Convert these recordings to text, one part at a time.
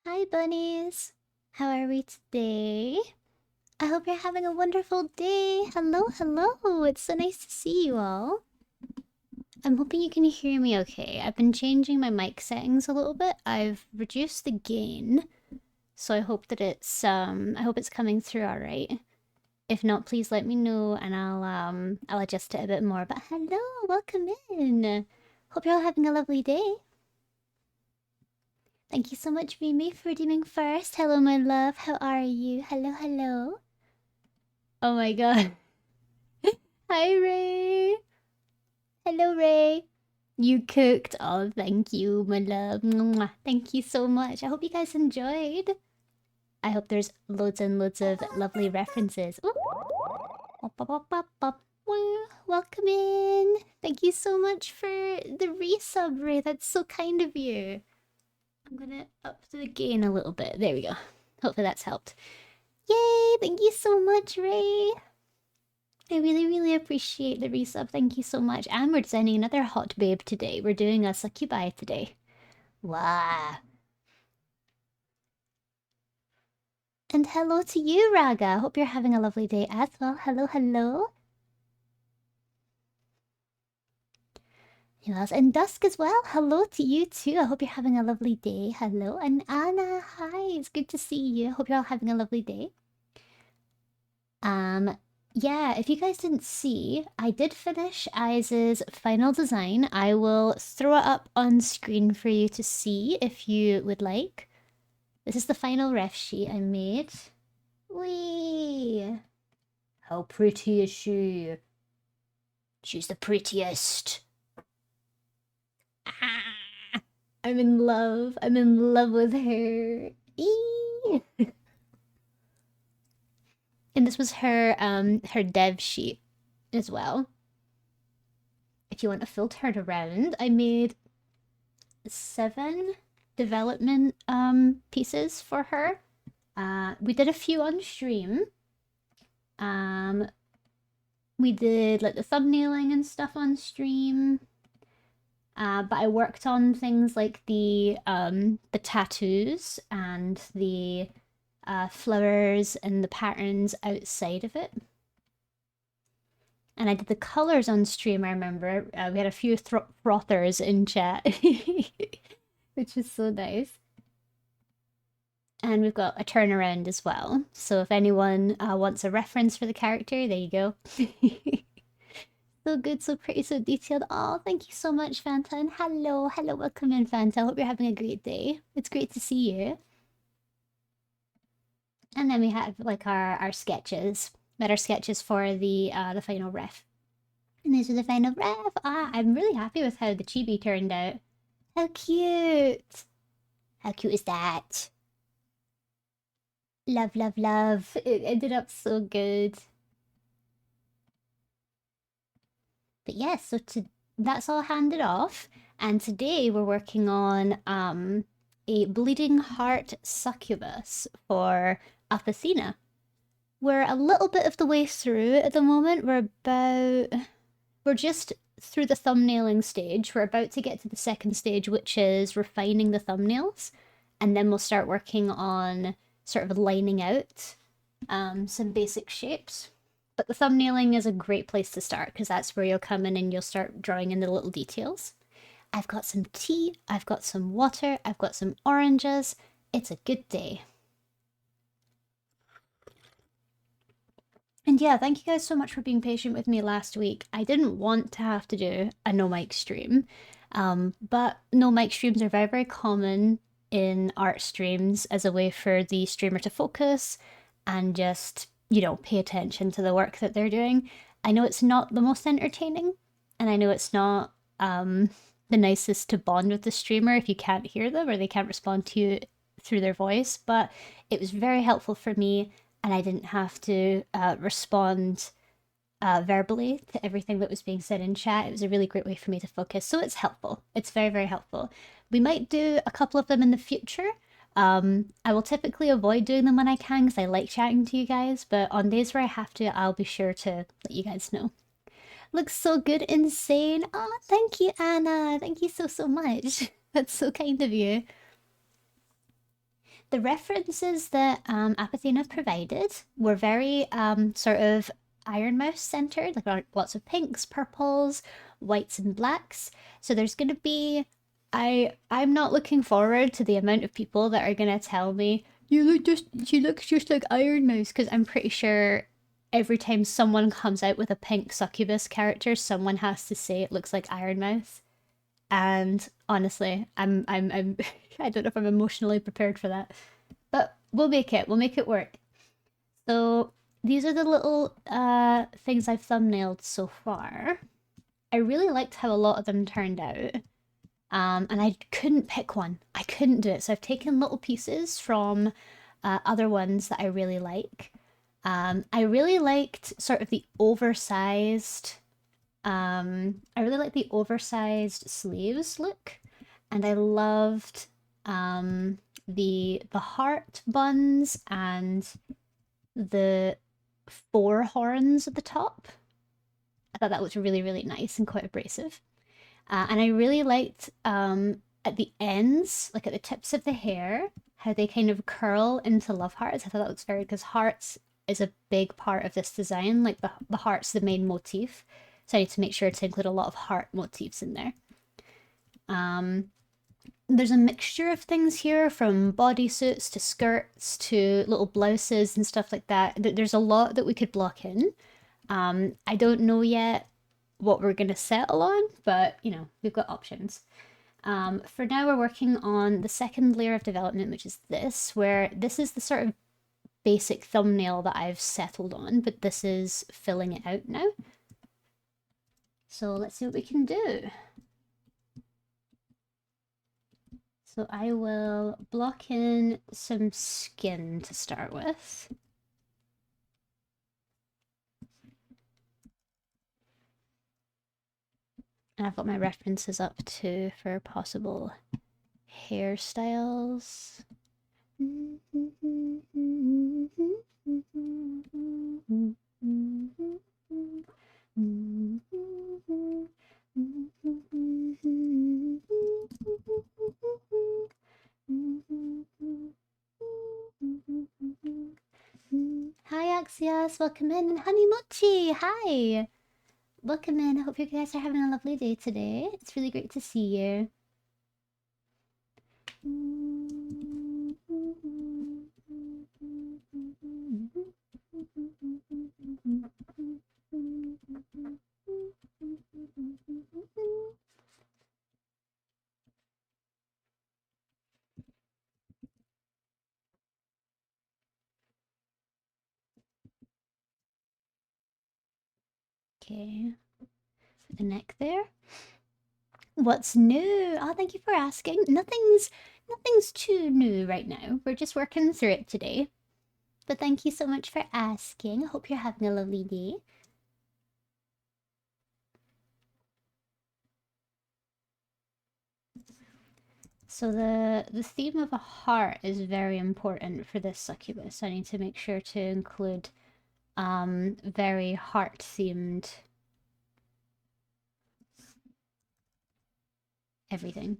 Hi, bunnies. How are we today? I hope you're having a wonderful day. Hello, hello. It's so nice to see you all. I'm hoping you can hear me okay. I've been changing my mic settings a little bit. I've reduced the gain, so I hope that it's coming through all right. If not, please let me know and I'll adjust it a bit more. But hello, welcome in. Hope you're all having a lovely day. Thank you so much, Mimi, for redeeming first. Hello, my love. How are you? Hello, hello. Oh my god. Hi, Ray. Hello, Ray. You cooked. Oh, thank you, my love. Mwah. Thank you so much. I hope you guys enjoyed. I hope there's loads and loads of lovely references. Ooh. Bop, bop, bop, bop, bop. Welcome in. Thank you so much for the resub, Ray. That's so kind of you. I'm gonna up the gain a little bit. There we go. Hopefully that's helped. Yay! Thank you so much, Ray. I really, really appreciate the resub. Thank you so much. And we're designing another hot babe today. We're doing a succubi today. Wow. And hello to you, Raga. Hope you're having a lovely day as well. Hello, hello. Who else? And Dusk as well. Hello to you too. I hope you're having a lovely day. Hello. And Anna, hi. It's good to see you. Hope you're all having a lovely day. Yeah, if you guys didn't see, I did finish Iz's final design. I will throw it up on screen for you to see if you would like. This is the final ref sheet I made. Whee! How pretty is she? She's the prettiest. Ah, I'm in love. I'm in love with her. Eee! And this was her dev sheet as well. If you want to filter it around, I made 7 development pieces for her. We did a few on stream. We did like the thumbnailing and stuff on stream. But I worked on things like the tattoos and the flowers and the patterns outside of it. And I did the colors on stream, I remember. We had a few frothers in chat, which was so nice. And we've got a turnaround as well. So if anyone wants a reference for the character, there you go. So good, so pretty, so detailed. Oh, thank you so much, Fanta. And hello, hello, welcome in, Fanta. Hope you're having a great day. It's great to see you. And then we have like our sketches. Our sketches for the final ref. And these are the final ref. I'm really happy with how the chibi turned out. How cute! How cute is that? Love, love, love. It ended up so good. But yeah, so that's all handed off. And today we're working on a bleeding heart succubus for Athena. We're a little bit of the way through at the moment. We're just through the thumbnailing stage. We're about to get to the second stage, which is refining the thumbnails. And then we'll start working on sort of lining out some basic shapes. But the thumbnailing is a great place to start because that's where you'll come in and you'll start drawing in the little details. I've got some tea, I've got some water, I've got some oranges. It's a good day. And yeah, thank you guys so much for being patient with me last week. I didn't want to have to do a no mic stream, but no mic streams are very, very common in art streams as a way for the streamer to focus and just, you know, pay attention to the work that they're doing. I know it's not the most entertaining, and I know it's not the nicest to bond with the streamer if you can't hear them or they can't respond to you through their voice, but it was very helpful for me and I didn't have to respond verbally to everything that was being said in chat. It was a really great way for me to focus, so it's helpful. It's very, very helpful. We might do a couple of them in the future. I will typically avoid doing them when I can because I like chatting to you guys, but on days where I have to, I'll be sure to let you guys know. Looks so good, insane. Oh, thank you, Anna. Thank you so, so much. That's so kind of you. The references that Apathena provided were very sort of Iron Mouse centered, like lots of pinks, purples, whites, and blacks. So there's going to be, I'm not looking forward to the amount of people that are going to tell me she looks just like Iron Mouse, because I'm pretty sure every time someone comes out with a pink succubus character, someone has to say it looks like Iron Mouse. And honestly, I'm I don't know if I'm emotionally prepared for that. But we'll make it. We'll make it work. So these are the little things I've thumbnailed so far. I really liked how a lot of them turned out. And I couldn't pick one. I couldn't do it. So I've taken little pieces from other ones that I really like. I really liked sort of the oversized I really like the oversized sleeves look, and I loved the heart buns and the four horns at the top. I thought that was really, really nice and quite abrasive. And I really liked at the ends, like at the tips of the hair, how they kind of curl into love hearts. I thought that looks very, because hearts is a big part of this design. Like the heart's the main motif. So I need to make sure to include a lot of heart motifs in there. There's a mixture of things here, from bodysuits to skirts to little blouses and stuff like that. There's a lot that we could block in. I don't know yet what we're going to settle on, but you know, we've got options. For now, we're working on the second layer of development, which is this, where this is the sort of basic thumbnail that I've settled on, but this is filling it out now. So let's see what we can do. So I will block in some skin to start with. And I've got my references up too for possible hairstyles. Hi Axios, welcome in. And Honey Mochi, hi. Welcome in. I hope you guys are having a lovely day today. It's really great to see you. Okay, for the neck there. What's new? Oh, thank you for asking. Nothing's too new right now. We're just working through it today. But thank you so much for asking. I hope you're having a lovely day. So the theme of a heart is very important for this succubus. I need to make sure to include very heart themed everything.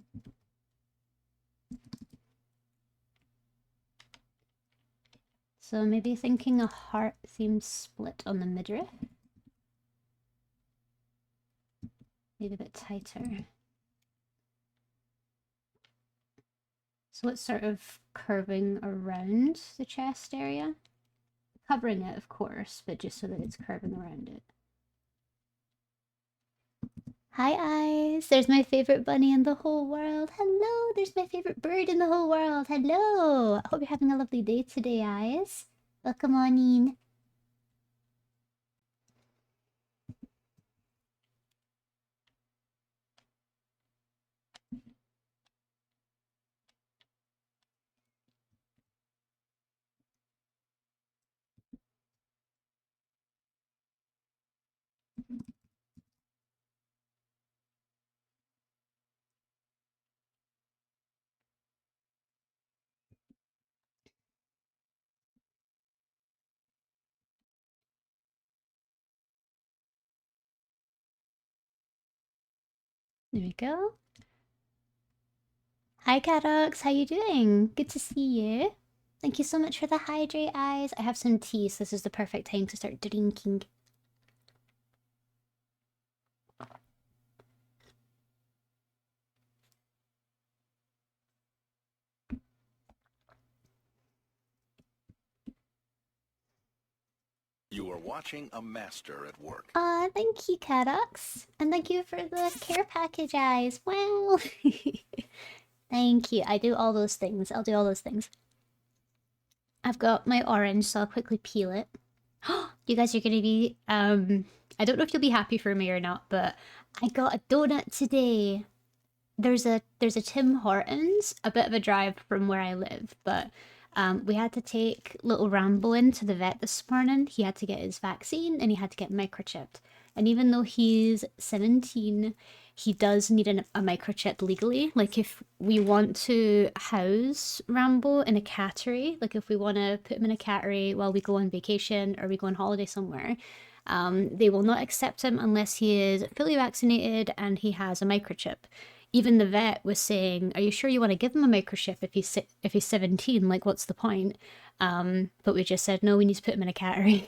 So maybe thinking a heart themed split on the midriff. Maybe a bit tighter. So it's sort of curving around the chest area. Covering it, of course, but just so that it's curving around it. Hi, Eyes. There's my favorite bunny in the whole world. Hello. There's my favorite bird in the whole world. Hello. I hope you're having a lovely day today, Eyes. Welcome on in. There we go. Hi, Cadox. How you doing? Good to see you. Thank you so much for the hydrate eyes. I have some tea, so this is the perfect time to start drinking. You are watching a master at work. Thank you, Cadox. And thank you for the care package eyes. Wow. Thank you. I do all those things. I'll do all those things. I've got my orange, so I'll quickly peel it. You guys are gonna be, I don't know if you'll be happy for me or not, but I got a donut today. There's a Tim Hortons, a bit of a drive from where I live, but we had to take little Rambo in to the vet this morning. He had to get his vaccine and he had to get microchipped. And even though he's 17, he does need a microchip legally. Like if we want to house Rambo in a cattery, like if we want to put him in a cattery while we go on vacation or we go on holiday somewhere, they will not accept him unless he is fully vaccinated and he has a microchip. Even the vet was saying, "Are you sure you want to give him a microchip if he's 17? Like, what's the point?" But we just said no. We need to put him in a cattery.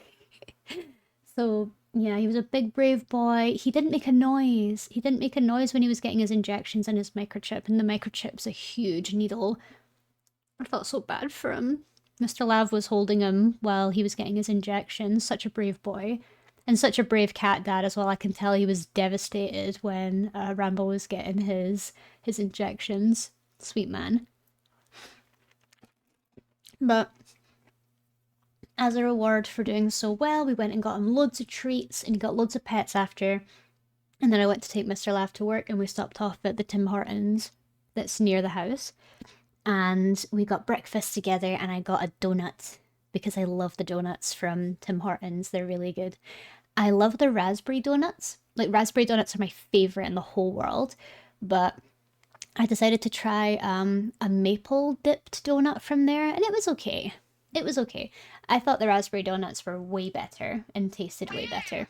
So yeah, he was a big brave boy. He didn't make a noise. He didn't make a noise when he was getting his injections and his microchip. And the microchip's a huge needle. I felt so bad for him. Mr. Lav was holding him while he was getting his injections. Such a brave boy. And such a brave cat dad as well. I can tell he was devastated when Rambo was getting his injections. Sweet man. But as a reward for doing so well, we went and got him loads of treats and he got loads of pets after. And then I went to take Mr. Lav to work and we stopped off at the Tim Hortons that's near the house. And we got breakfast together and I got a donut because I love the donuts from Tim Hortons. They're really good. I love the raspberry donuts. Like raspberry donuts are my favorite in the whole world, but I decided to try a maple dipped donut from there and it was okay. It was okay. I thought the raspberry donuts were way better and tasted way better.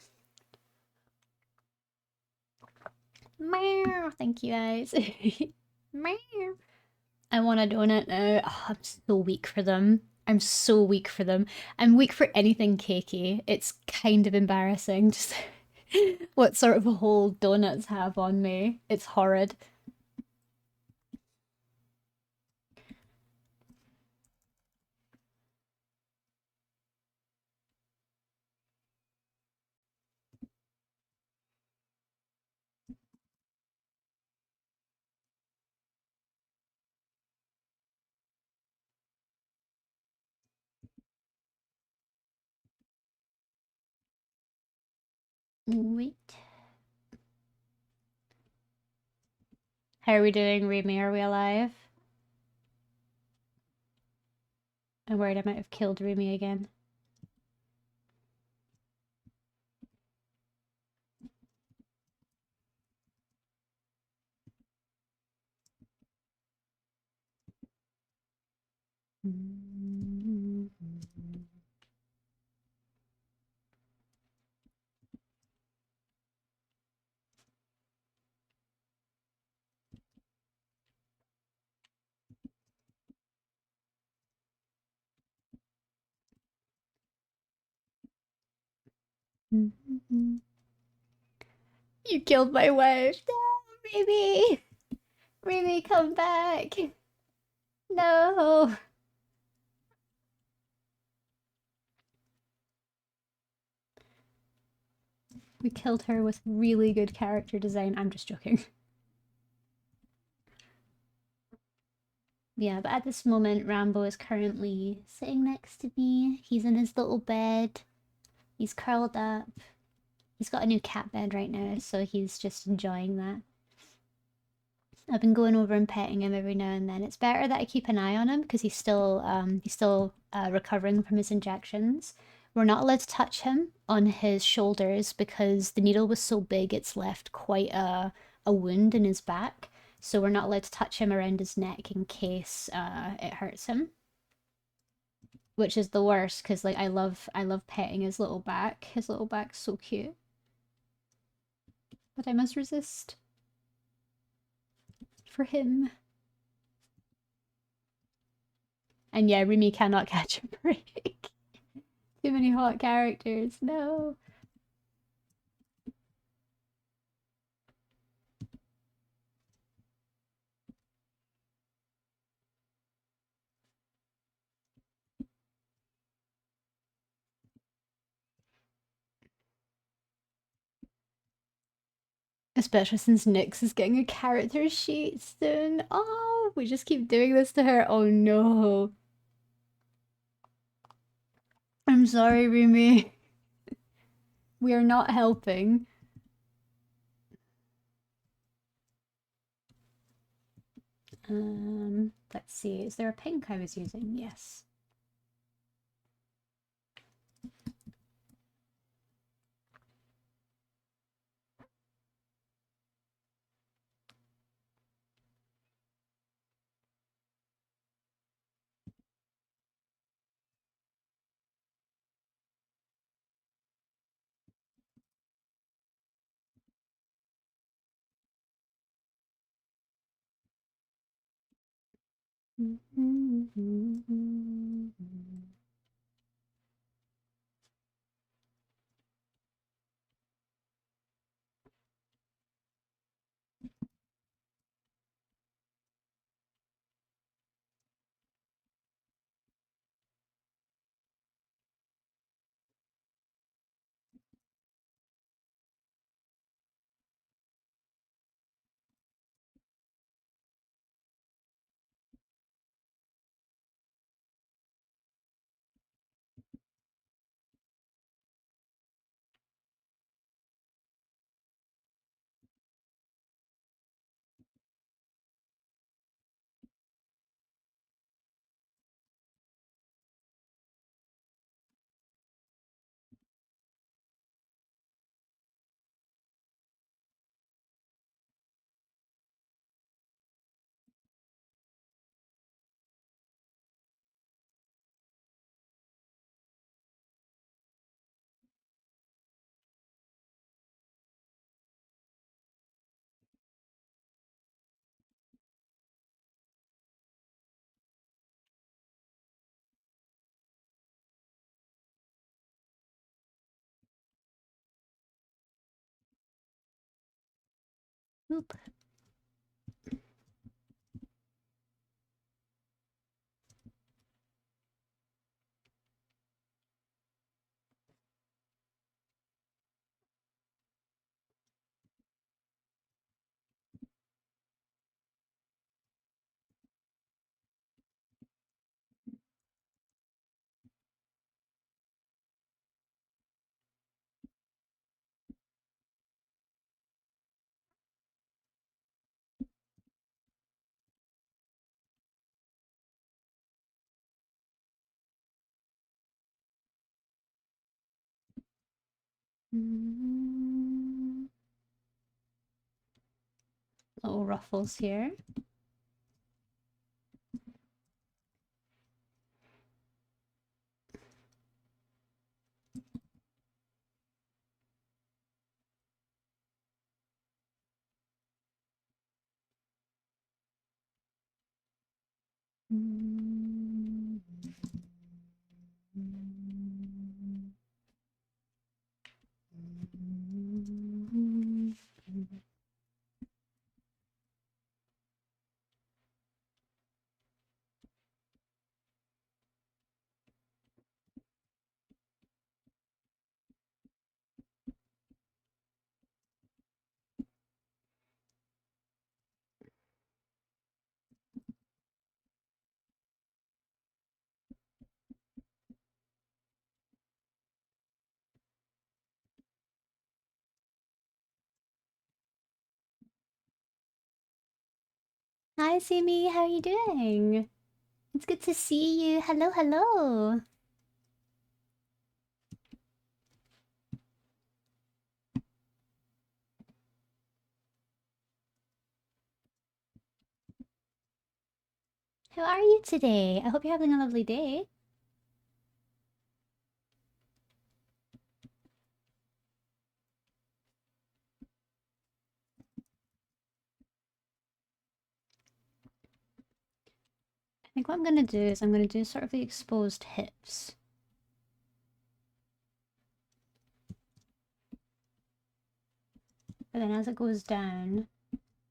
Meow. Thank you guys. Meow. I want a donut now. Oh, I'm so weak for them. I'm so weak for them. I'm weak for anything cakey. It's kind of embarrassing just what sort of a hold donuts have on me. It's horrid. Wait. How are we doing, Remy? Are we alive? I'm worried I might have killed Remy again. You killed my wife. No, Remy. Remy, come back. No. We killed her with really good character design. I'm just joking. Yeah, but at this moment, Rambo is currently sitting next to me. He's in his little bed. He's curled up. He's got a new cat bed right now, so he's just enjoying that. I've been going over and petting him every now and then. It's better that I keep an eye on him because he's still recovering from his injections. We're not allowed to touch him on his shoulders because the needle was so big it's left quite a wound in his back. So we're not allowed to touch him around his neck in case it hurts him. Which is the worst because like I love petting his little back. His little back's so cute. But I must resist for him. And yeah, Rumi cannot catch a break. Too many hot characters. No. Especially since Nyx is getting a character sheet soon. Oh, we just keep doing this to her. Oh no. I'm sorry, Rumi. We are not helping. Let's see. Is there a pink I was using? Yes. Oop. Little ruffles here. Hi, Simi. How are you doing? It's good to see you. Hello, hello. How are you today? I hope you're having a lovely day. I think what I'm going to do is I'm going to do sort of the exposed hips. But then as it goes down,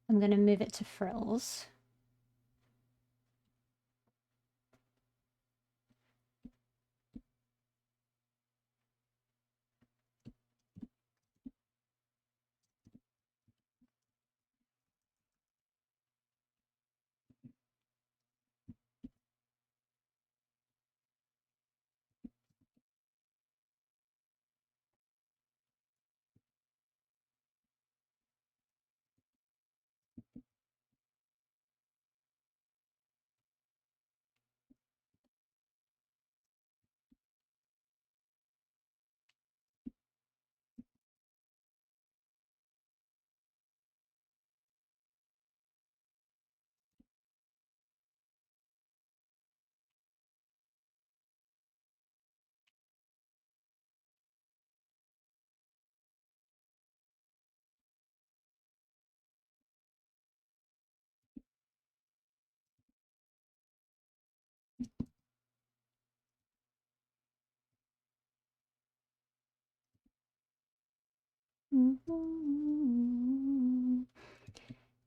I'm going to move it to frills.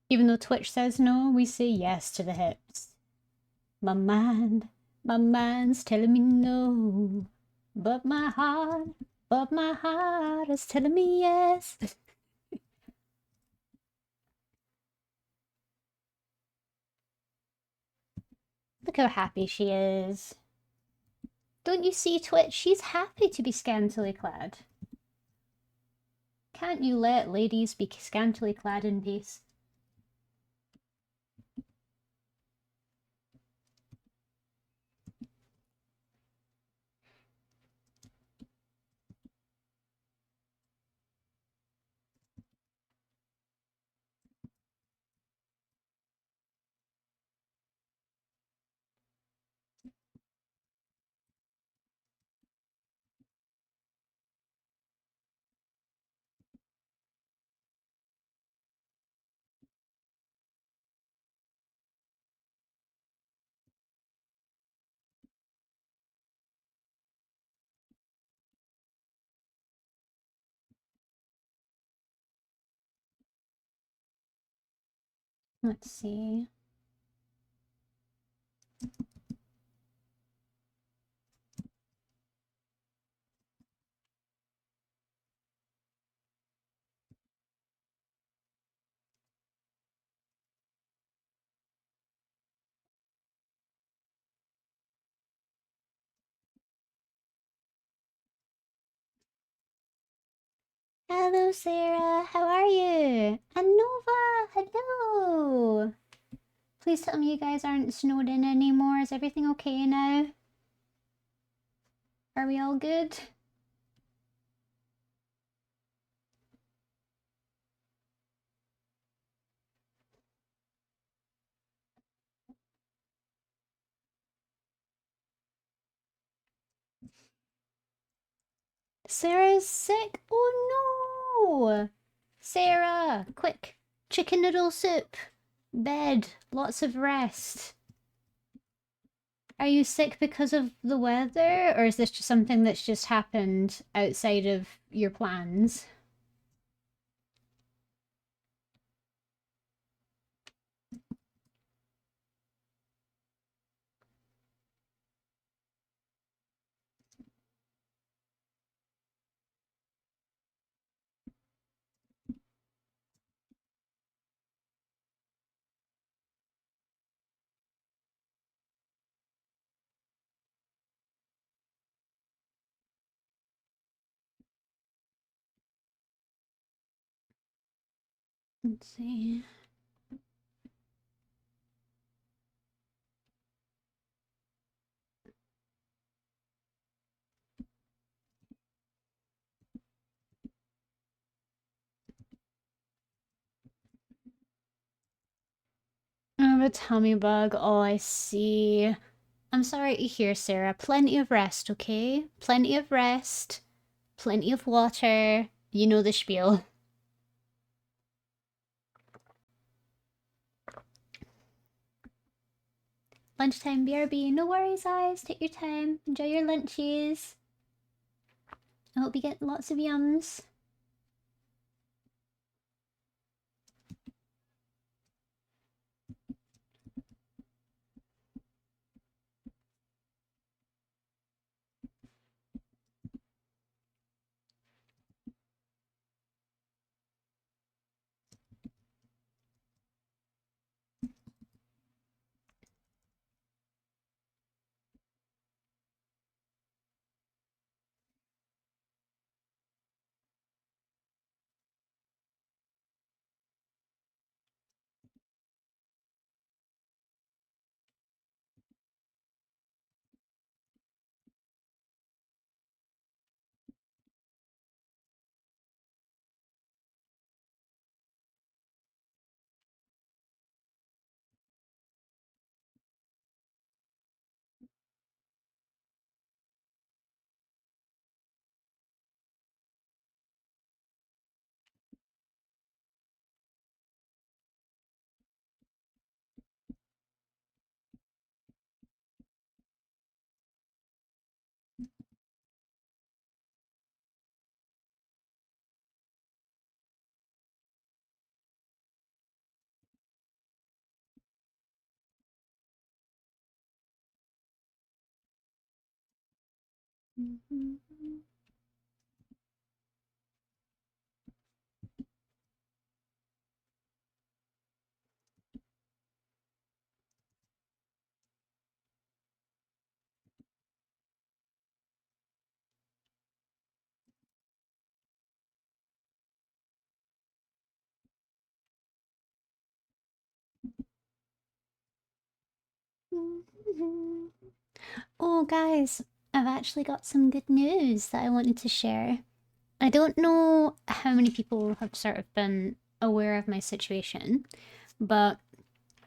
Even though Twitch says no, we say yes to the hips. My mind's telling me no. But my heart is telling me yes. Look how happy she is. Don't you see, Twitch? She's happy to be scantily clad. Can't you let ladies be scantily clad in peace? Let's see. Hello, Sarah. How are you? And Nova, hello. Please tell me you guys aren't snowed in anymore. Is everything okay now? Are we all good? Sarah's sick. Oh no! Sarah, quick. Chicken noodle soup. Bed. Lots of rest. Are you sick because of the weather, or is this just something that's just happened outside of your plans? Let's see. I have a tummy bug. Oh, I see. I'm sorry to hear, Sarah. Plenty of rest, okay? Plenty of rest. Plenty of water. You know the spiel. Lunchtime BRB. No worries, eyes. Take your time. Enjoy your lunchies. I hope you get lots of yums. Oh, guys, I've actually got some good news that I wanted to share. I don't know how many people have sort of been aware of my situation, but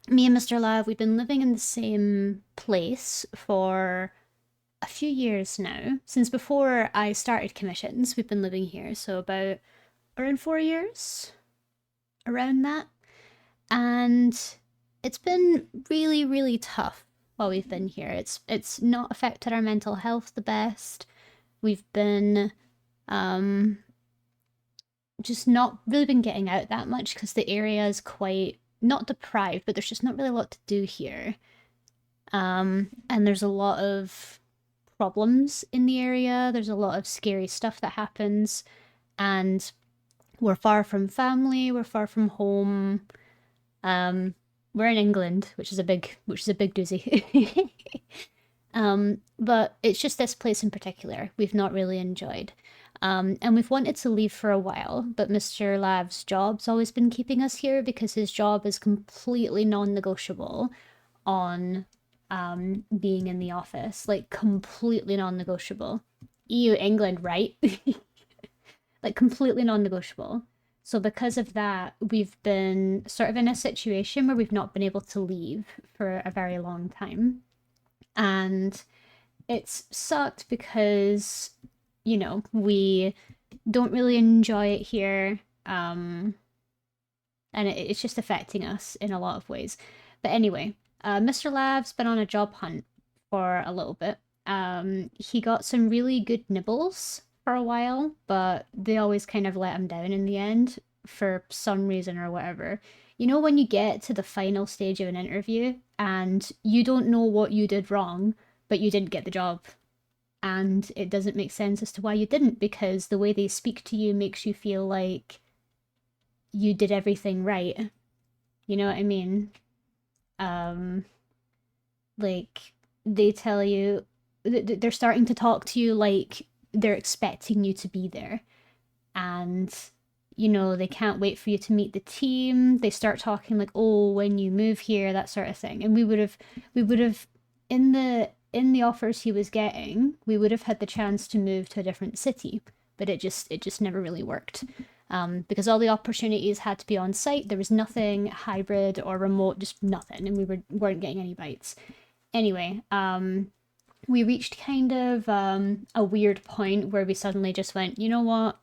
me and Mr. Lav, we've been living in the same place for a few years now. Since before I started commissions, we've been living here, so about around 4 years, around that. And it's been really, really tough while we've been here. It's not affected our mental health the best. We've been just not really been getting out that much because the area is quite not deprived, but there's just not really a lot to do here. And there's a lot of problems in the area. There's a lot of scary stuff that happens, and we're far from family. We're far from home. We're in England, which is a big doozy. But it's just this place in particular we've not really enjoyed. And we've wanted to leave for a while, but Mr. Lav's job's always been keeping us here because his job is completely non-negotiable on being in the office. Like, completely non-negotiable. EU England, right? Like, completely non-negotiable. So because of that, we've been sort of in a situation where we've not been able to leave for a very long time. And it's sucked because, we don't really enjoy it here. And it's just affecting us in a lot of ways. But anyway, Mr. Lav's been on a job hunt for a little bit. He got some really good nibbles for a while, but they always kind of let him down in the end for some reason or whatever. You know, when you get to the final stage of an interview and you don't know what you did wrong, but you didn't get the job, and it doesn't make sense as to why you didn't, because the way they speak to you makes you feel like you did everything right. You know what I mean? Um, like, they tell you, they're starting to talk to you like they're expecting you to be there. And, they can't wait for you to meet the team. They start talking like, oh, when you move here, that sort of thing. And we would have, in the offers he was getting, we would have had the chance to move to a different city, but it just never really worked. Because all the opportunities had to be on site. There was nothing hybrid or remote, just nothing, and weren't getting any bites. Anyway, we reached kind of a weird point where we suddenly just went, you know what?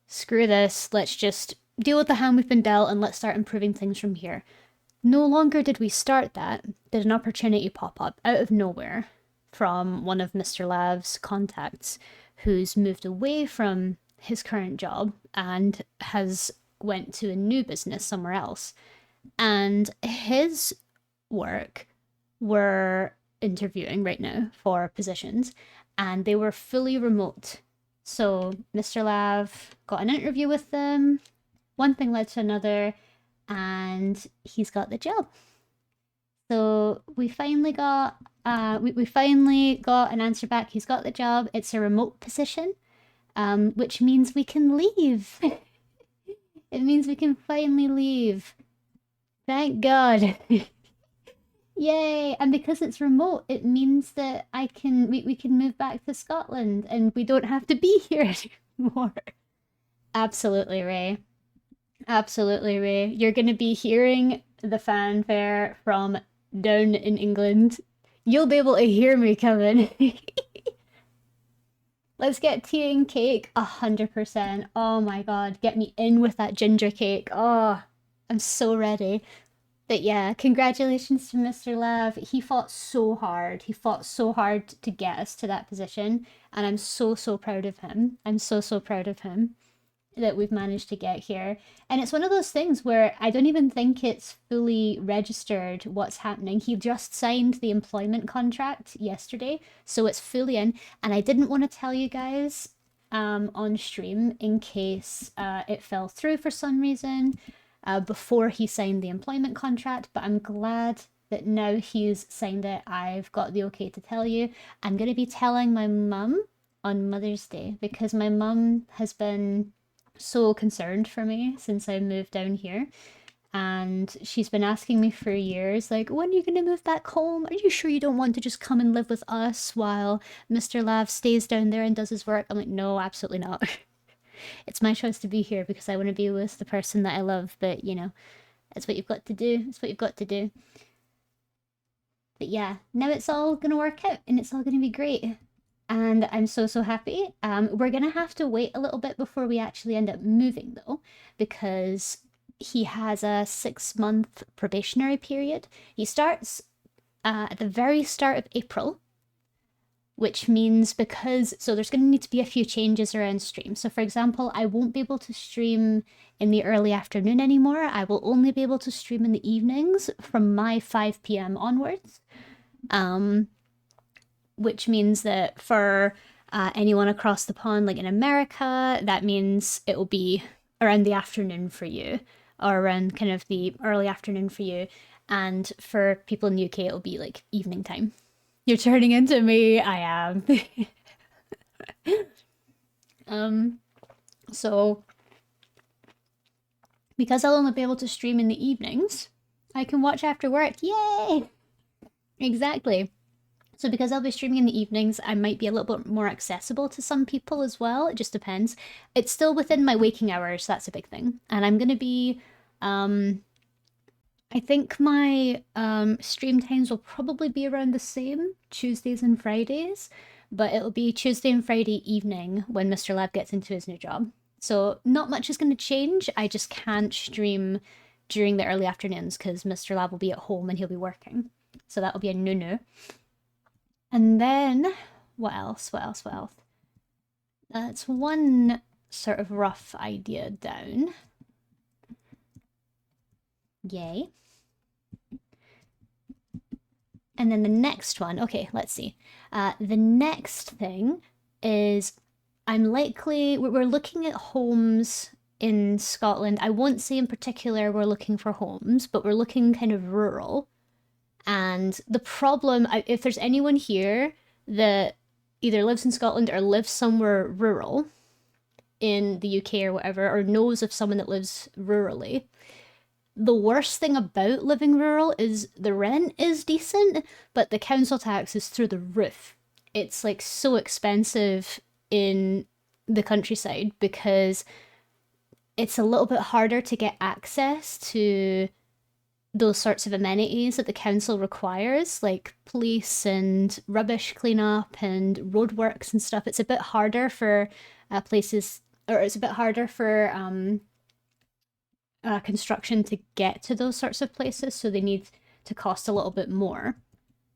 Screw this. Let's just deal with the hand we've been dealt and let's start improving things from here. no longer did we start that, did an opportunity pop up out of nowhere from one of Mr. Lav's contacts who's moved away from his current job and has went to a new business somewhere else. And his work were interviewing right now for positions and they were fully remote. So Mr. Lav got an interview with them, one thing led to another, and he's got the job. So we finally got we finally got an answer back. He's got the job. It's a remote position, which means we can leave. It means we can finally leave. Thank God. Yay! And because it's remote, it means that we can move back to Scotland and we don't have to be here anymore. Absolutely, Ray. Absolutely, Ray. You're gonna be hearing the fanfare from down in England. You'll be able to hear me coming. Let's get tea and cake 100%. Oh my god, get me in with that ginger cake. Oh, I'm so ready. But yeah, congratulations to Mr. Lav. He fought so hard. He fought so hard to get us to that position. And I'm so, so proud of him. I'm so, so proud of him that we've managed to get here. And it's one of those things where I don't even think it's fully registered what's happening. He just signed the employment contract yesterday, so it's fully in. And I didn't want to tell you guys on stream in case it fell through for some reason before he signed the employment contract, but I'm glad that now he's signed it, I've got the okay to tell you. I'm going to be telling my mum on Mother's Day because my mum has been so concerned for me since I moved down here. And she's been asking me for years, like, when are you going to move back home? Are you sure you don't want to just come and live with us while Mr. Lav stays down there and does his work? I'm like, no, absolutely not. It's my choice to be here because I want to be with the person that I love, but you know, that's what you've got to do. It's what you've got to do. But yeah, now it's all going to work out and it's all going to be great. And I'm so, so happy. We're going to have to wait a little bit before we actually end up moving, though, because he has a 6-month probationary period. He starts at the very start of April, which means so there's going to need to be a few changes around stream. So for example, I won't be able to stream in the early afternoon anymore. I will only be able to stream in the evenings from my 5 p.m. onwards. Which means that for anyone across the pond, like in America, that means it will be around the afternoon for you, or around kind of the early afternoon for you. And for people in the UK, it'll be like evening time. You're turning into me. I am. So because I'll only be able to stream in the evenings, I can watch after work. Yay! Exactly. So because I'll be streaming in the evenings, I might be a little bit more accessible to some people as well. It just depends. It's still within my waking hours. That's a big thing. And I'm going to be, I think my stream times will probably be around the same, Tuesdays and Fridays, but it'll be Tuesday and Friday evening when Mr. Lab gets into his new job. So not much is going to change. I just can't stream during the early afternoons because Mr. Lab will be at home and he'll be working. So that'll be a no-no. And then, what else? That's one sort of rough idea down. Yay. And then the next one, okay, let's see. The next thing is we're looking at homes in Scotland. I won't say in particular we're looking for homes, but we're looking kind of rural. And the problem, if there's anyone here that either lives in Scotland or lives somewhere rural in the UK or whatever, or knows of someone that lives rurally, the worst thing about living rural is the rent is decent, but the council tax is through the roof. It's like so expensive in the countryside because it's a little bit harder to get access to those sorts of amenities that the council requires, like police and rubbish cleanup and roadworks and stuff. It's a bit harder for places, or it's a bit harder for construction to get to those sorts of places, so they need to cost a little bit more.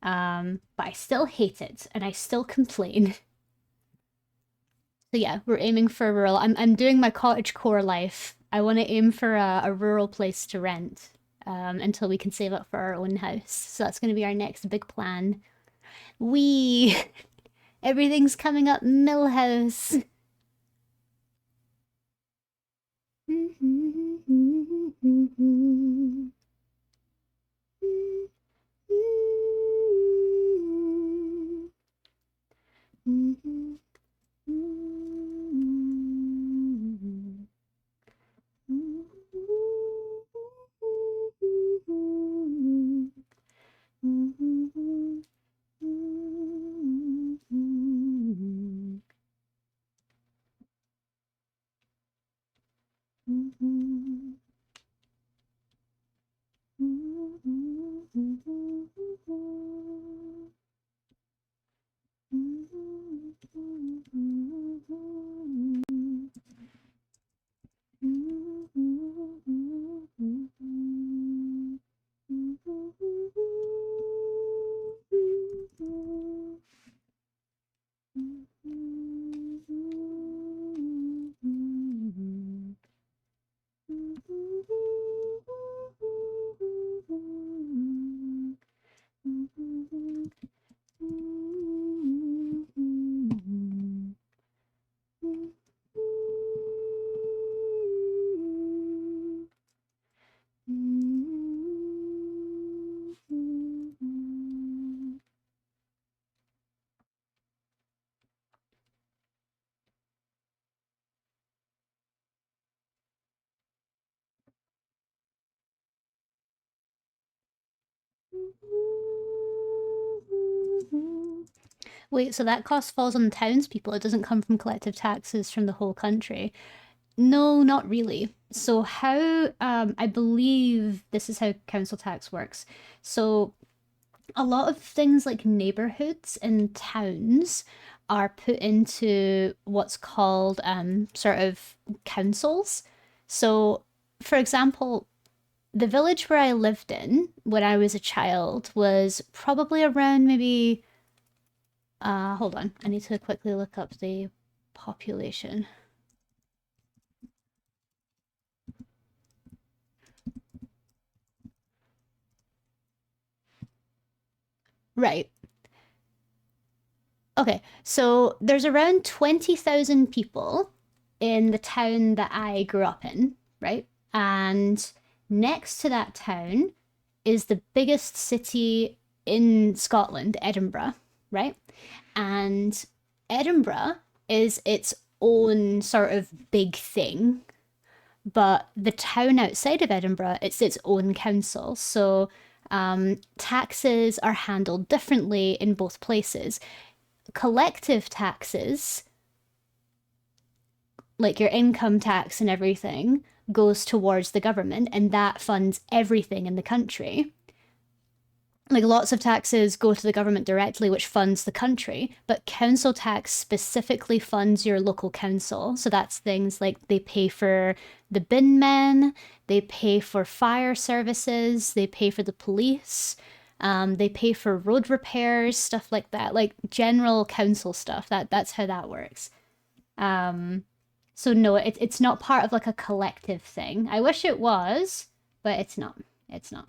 But I still hate it, and I still complain. So yeah, we're aiming for rural. I'm doing my cottage core life. I want to aim for a rural place to rent until we can save up for our own house. So that's going to be our next big plan. We everything's coming up, Millhouse. Wait, so that cost falls on the townspeople. It doesn't come from collective taxes from the whole country. No, not really. So how I believe this is how council tax works. So a lot of things like neighborhoods and towns are put into what's called sort of councils. So, for example, the village where I lived in when I was a child was probably around maybe hold on. I need to quickly look up the population. Right. Okay, so there's around 20,000 people in the town that I grew up in, right? And next to that town is the biggest city in Scotland, Edinburgh, right? And Edinburgh is its own sort of big thing, but the town outside of Edinburgh, it's its own council. So taxes are handled differently in both places. Collective taxes, like your income tax and everything, goes towards the government and that funds everything in the country. Like lots of taxes go to the government directly, which funds the country, but council tax specifically funds your local council. So that's things like they pay for the bin men, they pay for fire services, they pay for the police, they pay for road repairs, stuff like that, like general council stuff. That's how that works. Um, so no, it's not part of like a collective thing. I wish it was, but it's not. It's not.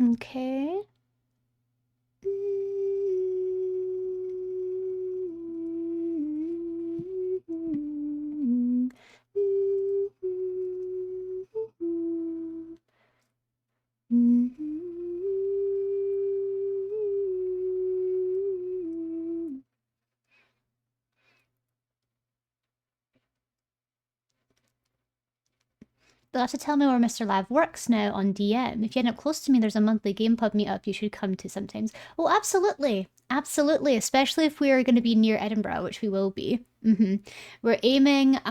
Okay. You'll have to tell me where Mr. Lav works now on DM. If you end up close to me, there's a monthly game pub meetup you should come to sometimes. Oh, absolutely. Absolutely. Especially if we are going to be near Edinburgh, which we will be. We're aiming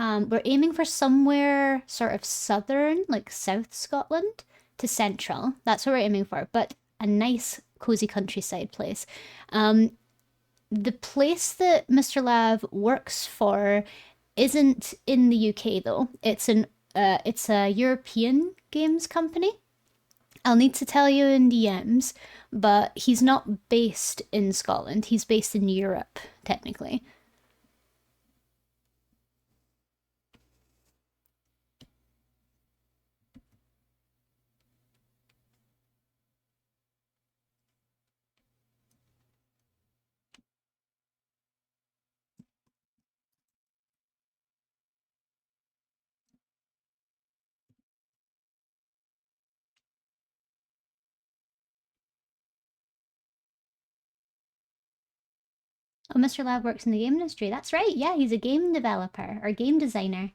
for somewhere sort of southern, like South Scotland to central. That's what we're aiming for, but a nice, cozy countryside place. The place that Mr. Lav works for isn't in the UK though. It's a European games company. I'll need to tell you in DMs, but he's not based in Scotland. He's based in Europe, technically. Oh, Mr. Lav works in the game industry. That's right. Yeah, he's a game developer or game designer.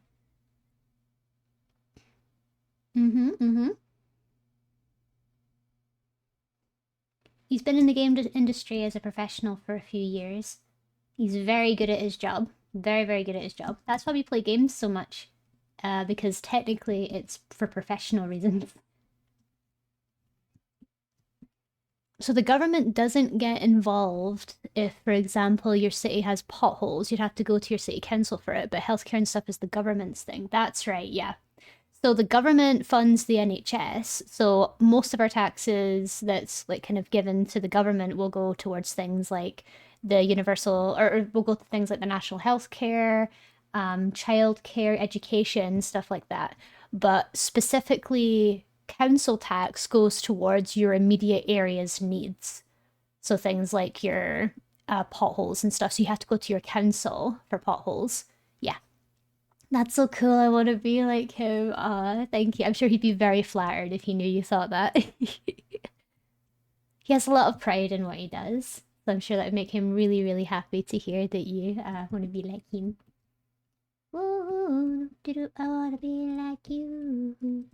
Mm-hmm. He's been in the game industry as a professional for a few years. He's very good at his job. Very, very good at his job. That's why we play games so much. Because technically it's for professional reasons. So the government doesn't get involved if, for example, your city has potholes. You'd have to go to your city council for it, but healthcare and stuff is the government's thing. That's right, yeah. So the government funds the NHS. So most of our taxes that's like kind of given to the government will go towards things like the universal, or will go to things like the national health care, child care, education, stuff like that. But specifically, council tax goes towards your immediate area's needs. So things like your potholes and stuff. So you have to go to your council for potholes. Yeah. That's so cool. I want to be like him. Thank you. I'm sure he'd be very flattered if he knew you thought that. He has a lot of pride in what he does. So I'm sure that would make him really, really happy to hear that you want to be like him. Ooh, I want to be like you.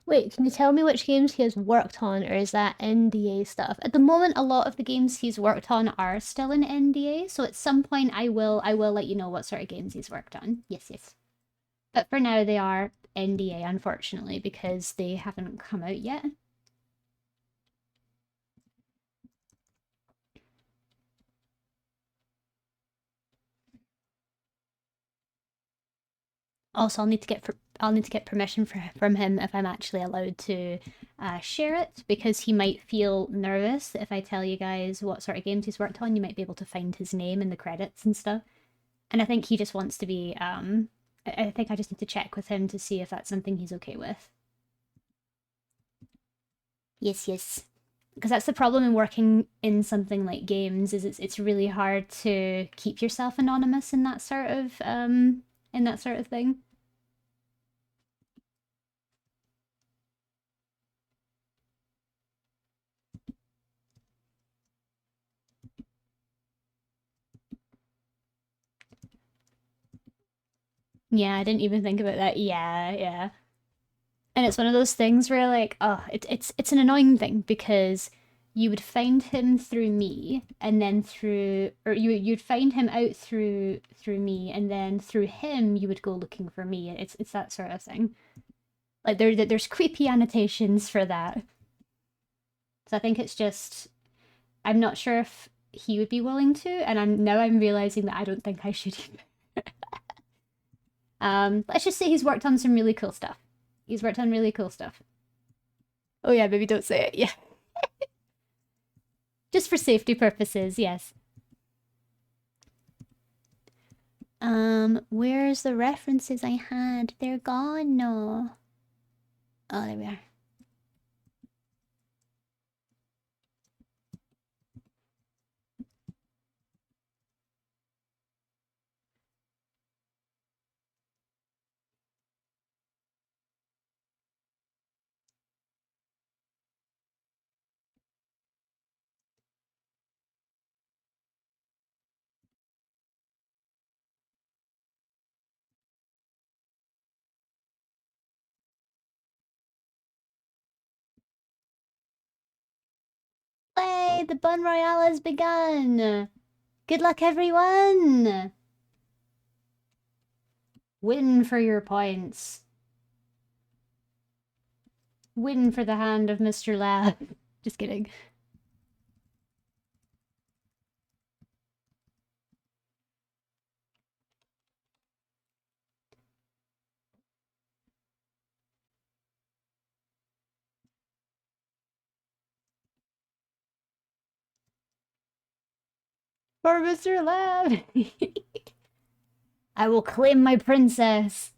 Wait, can you tell me which games he has worked on, or is that NDA stuff? At the moment, a lot of the games he's worked on are still in NDA, so at some point I will let you know what sort of games he's worked on. Yes, yes. But for now they are NDA, unfortunately, because they haven't come out yet. Also, I'll need to get permission from him if I'm actually allowed to share it, because he might feel nervous that if I tell you guys what sort of games he's worked on, you might be able to find his name in the credits and stuff. And I think he just wants to be. I think I just need to check with him to see if that's something he's okay with. Yes, yes. Because that's the problem in working in something like games, is it's really hard to keep yourself anonymous in that sort of thing. Yeah, I didn't even think about that. Yeah, yeah. And it's one of those things where like, oh, it's an annoying thing because you would find him through me and then through or you'd find him out through me and then through him you would go looking for me. It's that sort of thing. Like there's creepy annotations for that. So I think it's just I'm not sure if he would be willing to, and I'm realizing that I don't think I should either. Let's just say he's worked on some really cool stuff. He's worked on really cool stuff. Oh yeah, maybe don't say it. Yeah. Just for safety purposes, yes. Where's the references I had? They're gone, no. Oh, there we are. Play! The Bun Royale has begun! Good luck, everyone! Win for your points. Win for the hand of Mr. Lab. Just kidding. For Mr. Lab! I will claim my princess!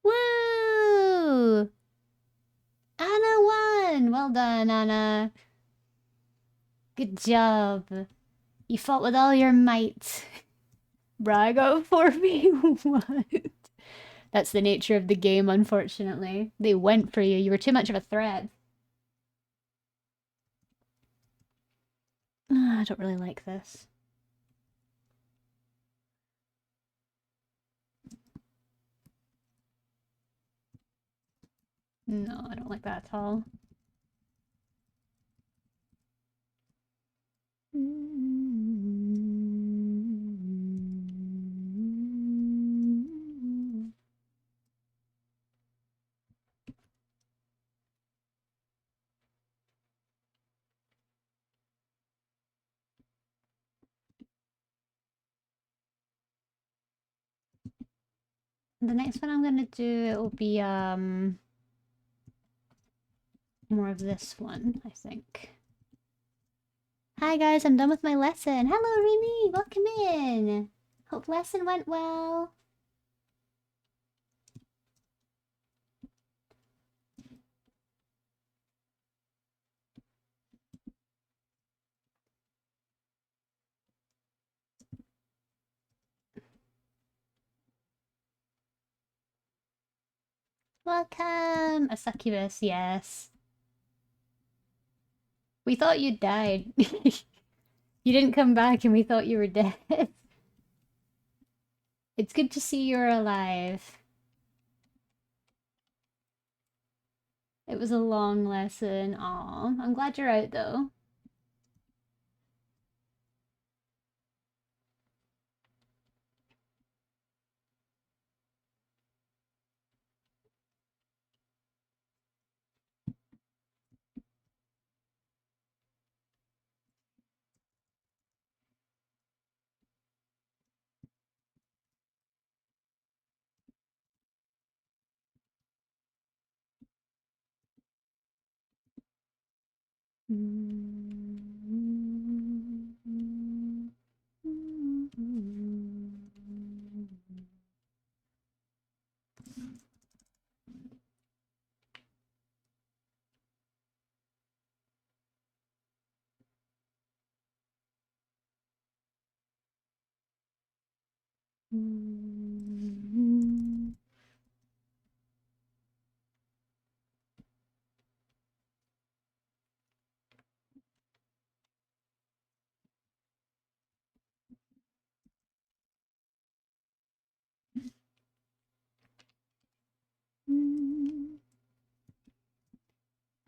Woo! Anna won! Well done, Anna. Good job. You fought with all your might. Brag out for me? What? That's the nature of the game, unfortunately. They went for you. You were too much of a threat. I don't really like this. No, I don't like that at all. The next one I'm gonna do, it will be more of this one, I think. Hi guys, I'm done with my lesson. Hello Remy, welcome in. Hope lesson went well. Welcome! A succubus, yes. We thought you died. You didn't come back and we thought you were dead. It's good to see you're alive. It was a long lesson. Aw, I'm glad you're out though.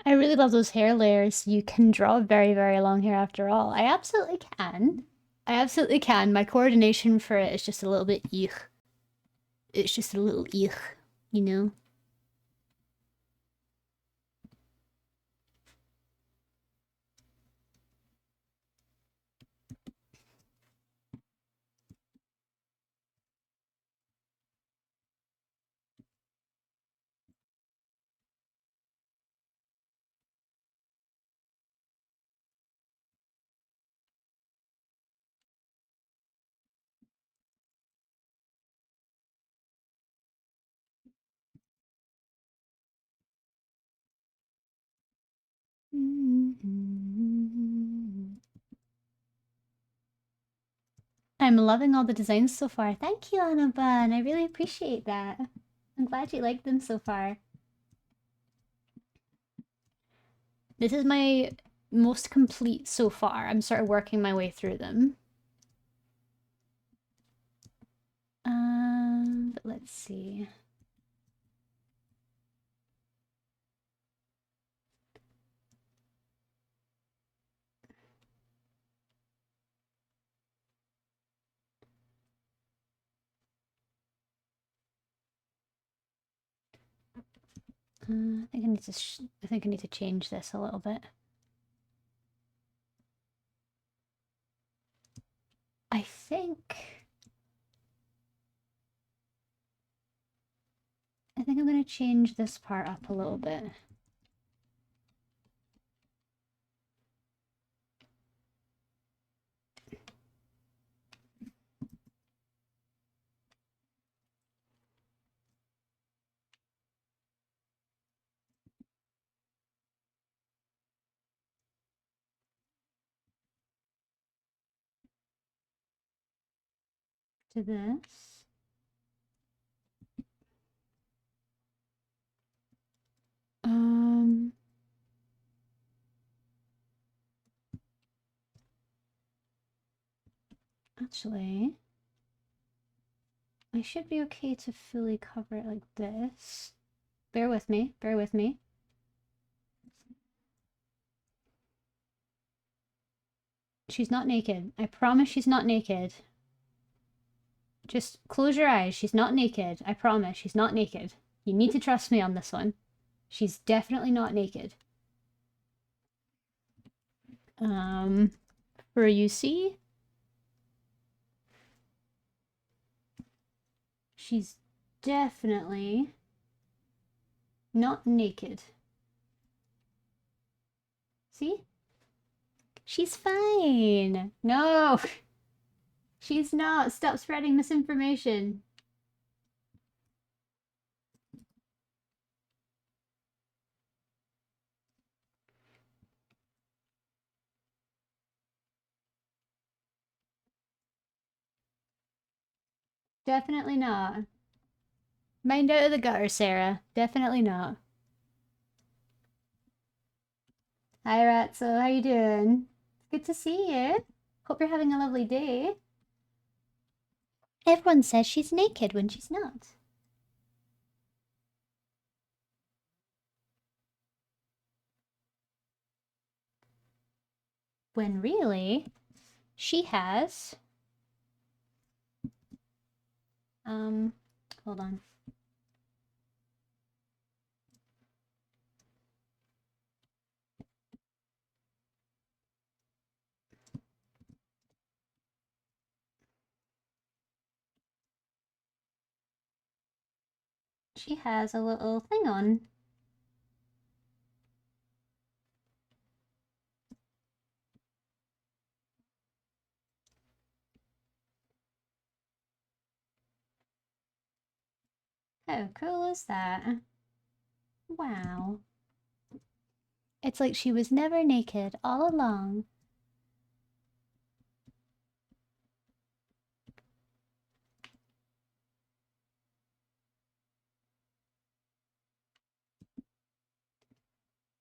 I really love those hair layers. You can draw very, very long hair after all. I absolutely can. I absolutely can. My coordination for it is just a little bit eek. It's just a little eek, you know? I'm loving all the designs so far. Thank you, Annabun. I really appreciate that. I'm glad you like them so far. This is my most complete so far. I'm sort of working my way through them. But let's see. I think I need to change this a little bit. I think I'm going to change this part up a little bit. To this. Actually, I should be okay to fully cover it like this. Bear with me, bear with me. She's not naked. I promise she's not naked. Just close your eyes. She's not naked. I promise she's not naked. You need to trust me on this one. She's definitely not naked. For you see, she's definitely not naked. See? She's fine. No, she's not. Stop spreading misinformation. Definitely not. Mind out of the gutter, Sarah. Definitely not. Hi, Ratso. How you doing? Good to see you. Hope you're having a lovely day. Everyone says she's naked when she's not. When really, she has... hold on. She has a little thing on. How cool is that? Wow. It's like she was never naked all along.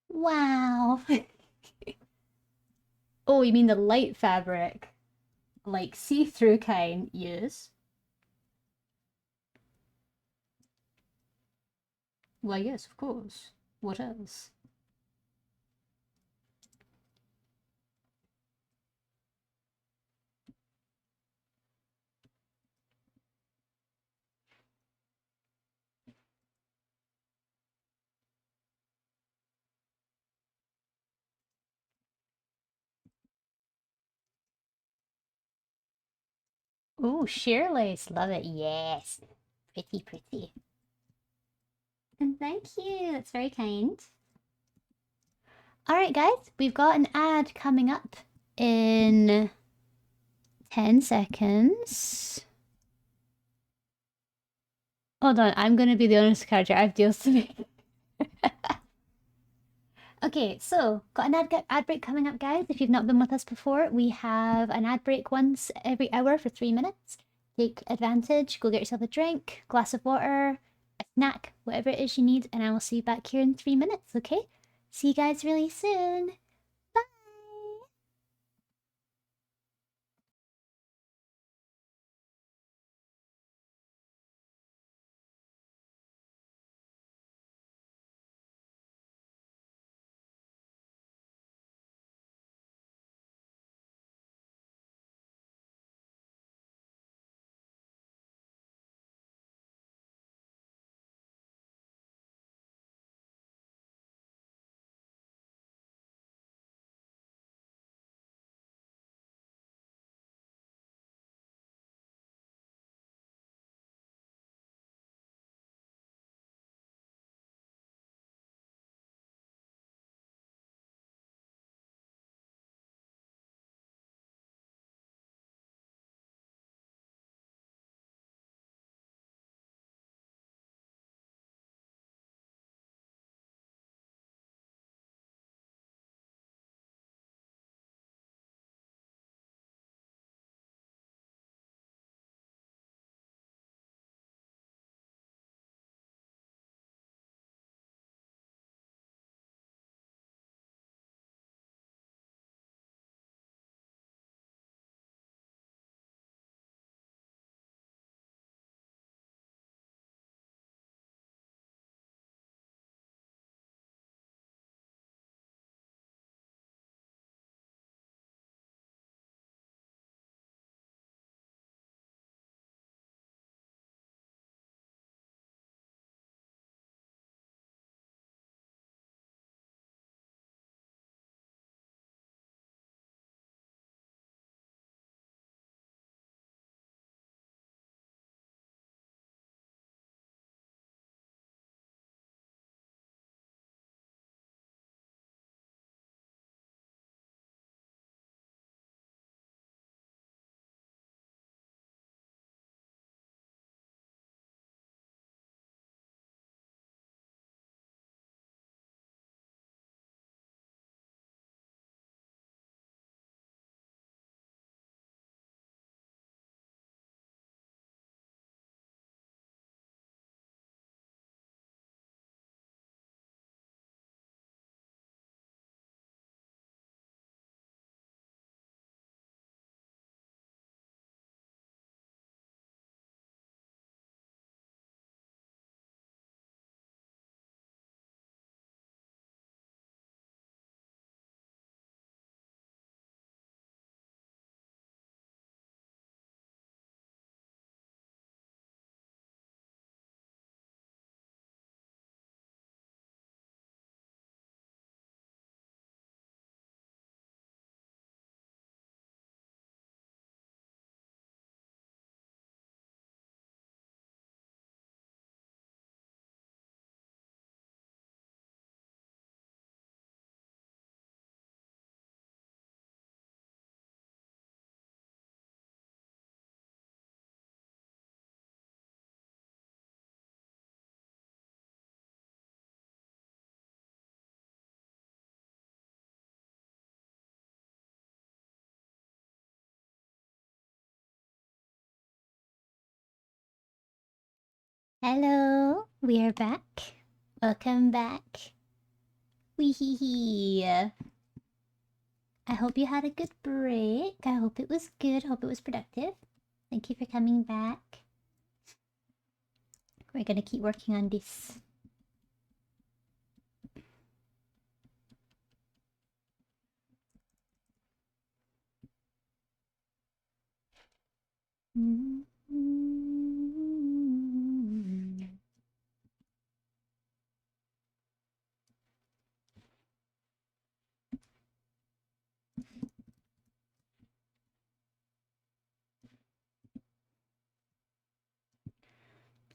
Wow. Oh, you mean the light fabric? Like see-through kind? Yes. Well, yes, of course. What else? Oh, sheer lace. Love it. Yes. Pretty, pretty. And thank you. That's very kind. Alright, guys. We've got an ad coming up in 10 seconds. Hold on. I'm going to be the honest character. I have deals to make. Okay, so got an ad break coming up, guys. If you've not been with us before, we have an ad break once every hour for 3 minutes. Take advantage, go get yourself a drink, glass of water, a snack, whatever it is you need, and I will see you back here in 3 minutes, okay? See you guys really soon. Bye! Hello, we are back. Welcome back. Wee hee hee. I hope you had a good break. I hope it was good. Hope it was productive. Thank you for coming back. We're gonna keep working on this.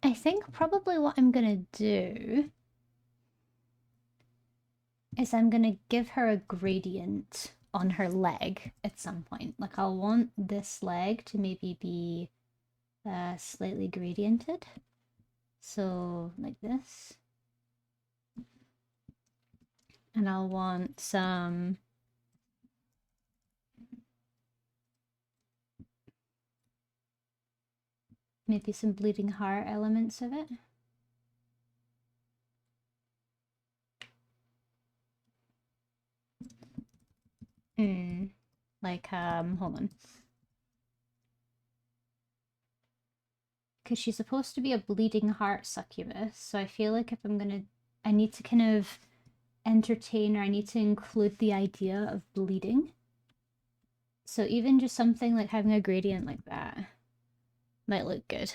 I think probably what I'm gonna do is I'm gonna give her a gradient on her leg at some point. Like I'll want this leg to maybe be slightly gradiented. So like this. And I'll want some maybe some bleeding heart elements of it. Like hold on. Because she's supposed to be a bleeding heart succubus, so I feel like if I'm gonna I need to kind of entertain, or I need to include the idea of bleeding. So even just something like having a gradient like that might look good.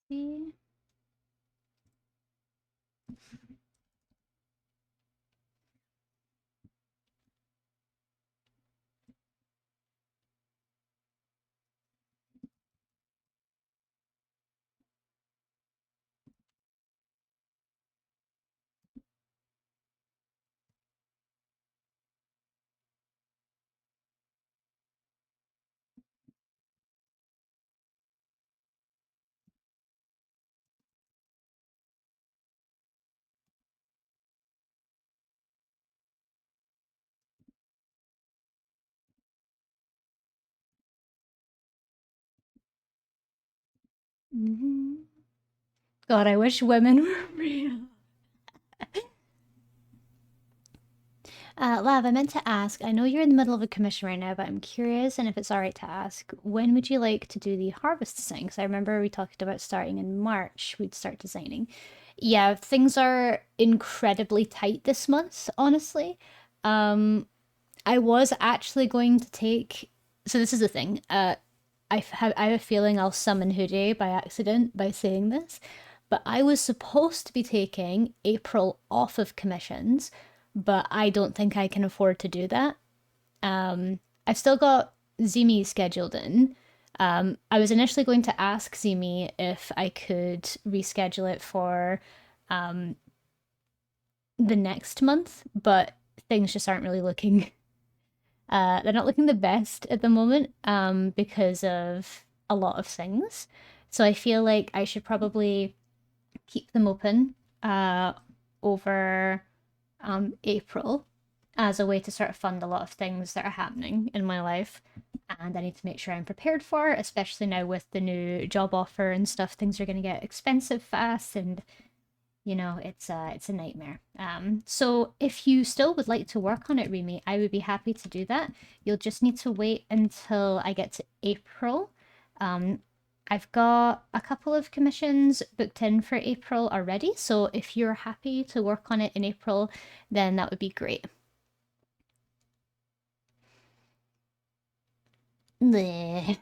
See? God, I wish women were real. Lav, I meant to ask, I know you're in the middle of a commission right now, but I'm curious, and if it's alright to ask, when would you like to do the harvest design? Because I remember we talked about starting in March, we'd start designing. Yeah, things are incredibly tight this month, honestly. I was actually going to take. So this is the thing. I have a feeling I'll summon Hoodie by accident by saying this, but I was supposed to be taking April off of commissions, but I don't think I can afford to do that. I've still got Zimi scheduled in. I was initially going to ask Zimi if I could reschedule it for the next month, but things just aren't really looking they're not looking the best at the moment because of a lot of things. So I feel like I should probably keep them open over April as a way to sort of fund a lot of things that are happening in my life. And I need to make sure I'm prepared for it, especially now with the new job offer and stuff. Things are going to get expensive fast, and it's a nightmare. So if you still would like to work on it, Remy, I would be happy to do that. You'll just need to wait until I get to April. Um, I've got a couple of commissions booked in for April already, so if you're happy to work on it in April, then that would be great. Bleh.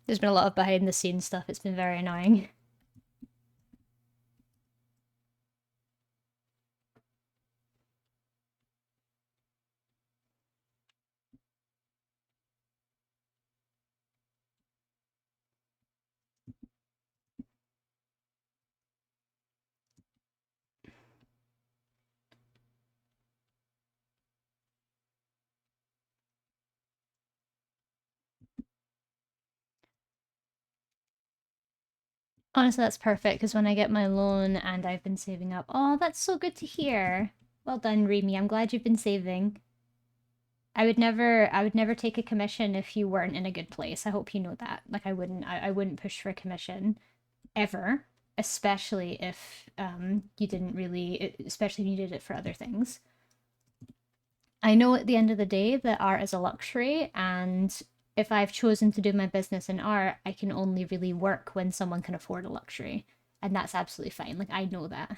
There's been a lot of behind the scenes stuff. It's been very annoying. Honestly, that's perfect because when I get my loan and I've been saving up. Oh, that's so good to hear. Well done, Remy. I'm glad you've been saving. I would never take a commission if you weren't in a good place. I hope you know that. Like I wouldn't push for a commission ever, especially if you didn't really, especially if you did it for other things. I know at the end of the day that art is a luxury, and if I've chosen to do my business in art, I can only really work when someone can afford a luxury, and that's absolutely fine. Like I know that.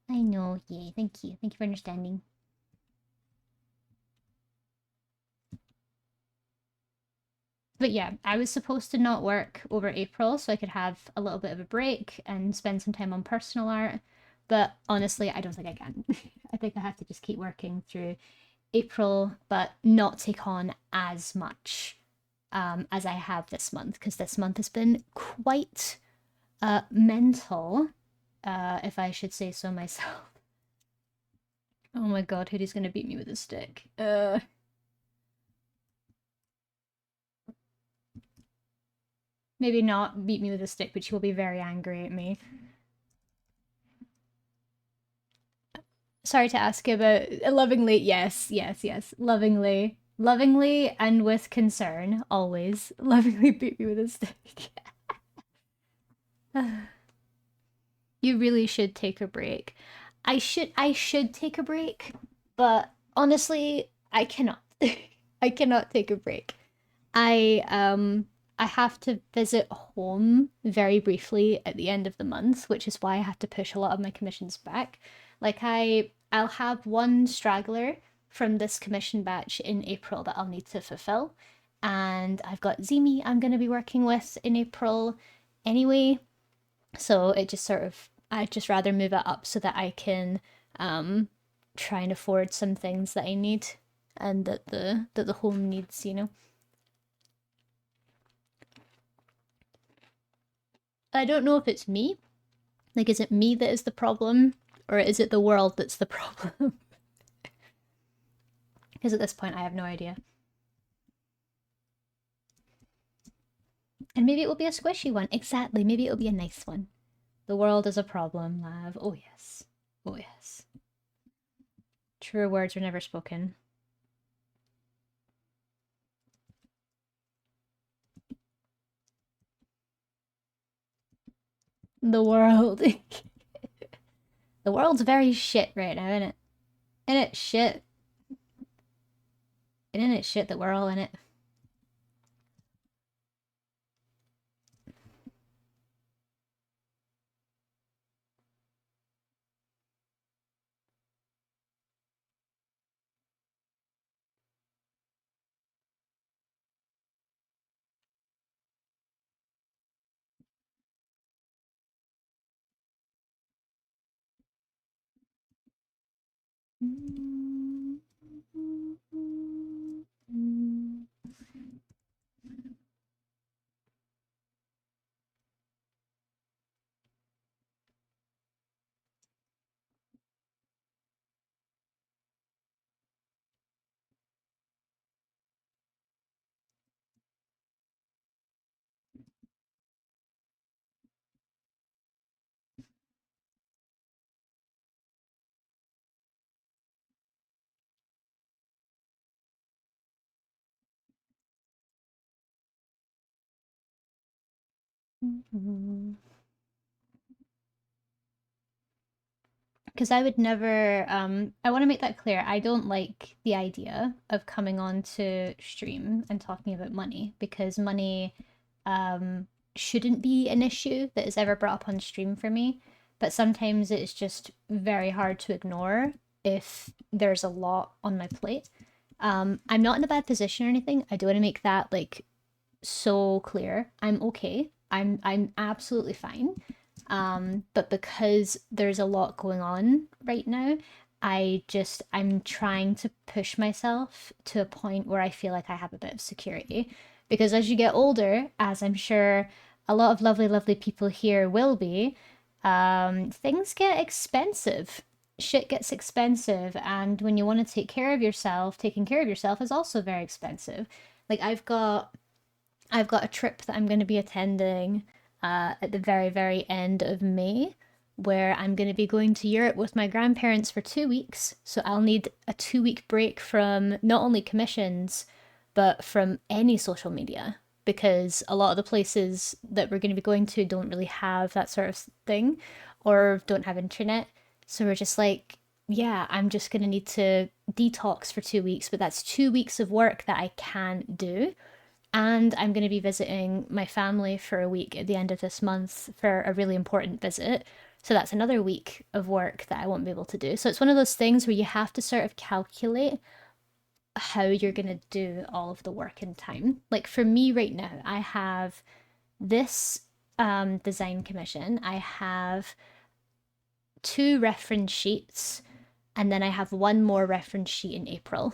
I know. Yay! Thank you. Thank you for understanding. But yeah, I was supposed to not work over April so I could have a little bit of a break and spend some time on personal art. But honestly, I don't think I can. I think I have to just keep working through April, but not take on as much as I have this month, because this month has been quite mental, if I should say so myself. Oh my god, Hoodie's gonna beat me with a stick. Maybe not beat me with a stick, but she will be very angry at me. Sorry to ask about lovingly. Yes, yes, yes. Lovingly. Lovingly and with concern, always. Lovingly beat me with a stick. You really should take a break. I should take a break, but honestly, I cannot. I cannot take a break. I have to visit home very briefly at the end of the month, which is why I have to push a lot of my commissions back. Like I'll have one straggler from this commission batch in April that I'll need to fulfill. And I've got Zimi I'm going to be working with in April anyway. So it just sort of, I'd just rather move it up so that I can try and afford some things that I need and that the home needs, you know. I don't know if it's me. Like, is it me that is the problem? Or is it the world that's the problem? Because at this point, I have no idea. And maybe it will be a squishy one. Exactly. Maybe it'll be a nice one. The world is a problem, Lav. Oh, yes. Oh, yes. Truer words were never spoken. The world. The world's very shit right now, isn't it? Isn't it shit? Isn't it shit that we're all in it? Because I would never, I want to make that clear. I don't like the idea of coming on to stream and talking about money because money um, shouldn't be an issue that is ever brought up on stream for me. But sometimes it's just very hard to ignore if there's a lot on my plate. I'm not in a bad position or anything. I do want to make that like so clear. I'm okay. I'm absolutely fine. But because there's a lot going on right now, I'm trying to push myself to a point where I feel like I have a bit of security. Because as you get older, as I'm sure a lot of lovely, lovely people here will be, things get expensive. Shit gets expensive, and when you want to take care of yourself, taking care of yourself is also very expensive. Like I've got I've got a trip that I'm going to be attending at the very, very end of May, where I'm going to be going to Europe with my grandparents for 2 weeks. So I'll need a 2 week break from not only commissions, but from any social media, because a lot of the places that we're going to be going to don't really have that sort of thing or don't have internet. So we're just like, yeah, I'm just going to need to detox for 2 weeks, but that's 2 weeks of work that I can't do. And I'm going to be visiting my family for a week at the end of this month for a really important visit. So that's another week of work that I won't be able to do. So it's one of those things where you have to sort of calculate how you're going to do all of the work in time. Like for me right now, I have this design commission, I have two reference sheets, and then I have one more reference sheet in April.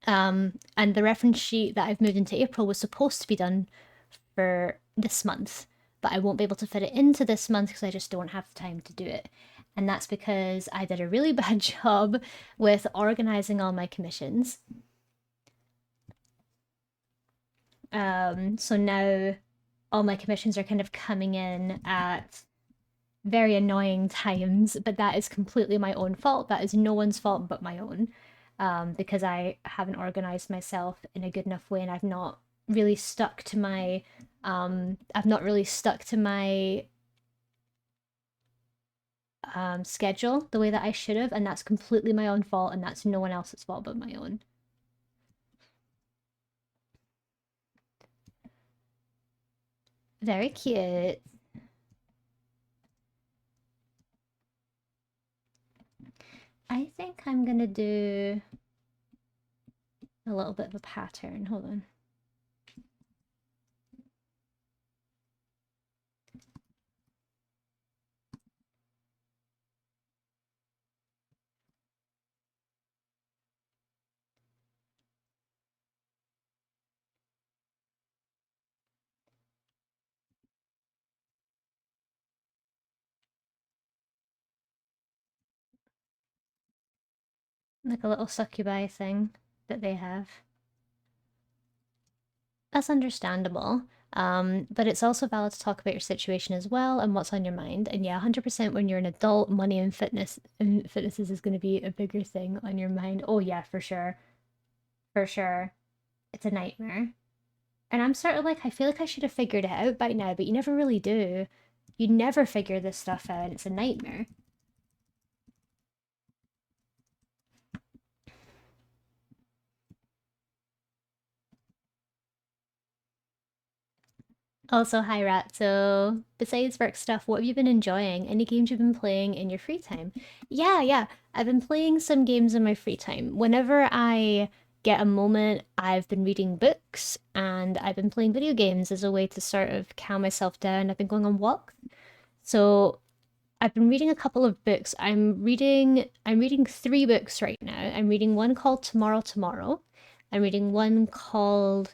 And the reference sheet that I've moved into April was supposed to be done for this month, but I won't be able to fit it into this month because I just don't have the time to do it. And that's because I did a really bad job with organizing all my commissions. So now all my commissions are kind of coming in at very annoying times, but that is completely my own fault. That is no one's fault but my own, because I haven't organized myself in a good enough way, and really stuck to my, I've not really stuck to my schedule the way that I should have, and that's completely my own fault, and that's no one else's fault but my own. Very cute. I think I'm gonna do a little bit of a pattern. Hold on. Like a little succubi thing that they have. That's understandable. But it's also valid to talk about your situation as well and what's on your mind. And yeah, 100% when you're an adult, money and fitness is going to be a bigger thing on your mind. Oh yeah, for sure. For sure. It's a nightmare. And I'm sort of like, I feel like I should have figured it out by now, but you never really do. You never figure this stuff out. It's a nightmare. Also, hi Rat. So, besides work stuff, what have you been enjoying? Any games you've been playing in your free time? Yeah. I've been playing some games in my free time. Whenever I get a moment, I've been reading books and I've been playing video games as a way to sort of calm myself down. I've been going on walks. So, I've been reading a couple of books. I'm reading three books right now. I'm reading one called Tomorrow. I'm reading one called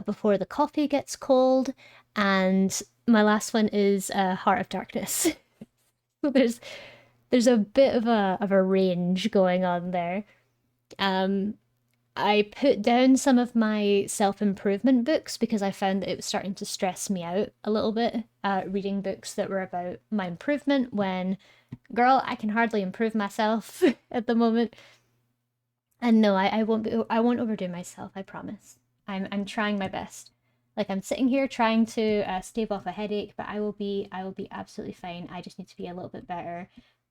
Before the Coffee Gets Cold, and my last one is Heart of Darkness. So there's a bit of a range going on there. Um, I put down some of my self-improvement books because I found that it was starting to stress me out a little bit, reading books that were about my improvement when, girl, I can hardly improve myself at the moment. And no, I won't overdo myself, I promise. I'm trying my best. Like I'm sitting here trying to stave off a headache, but I will be absolutely fine. I just need to be a little bit better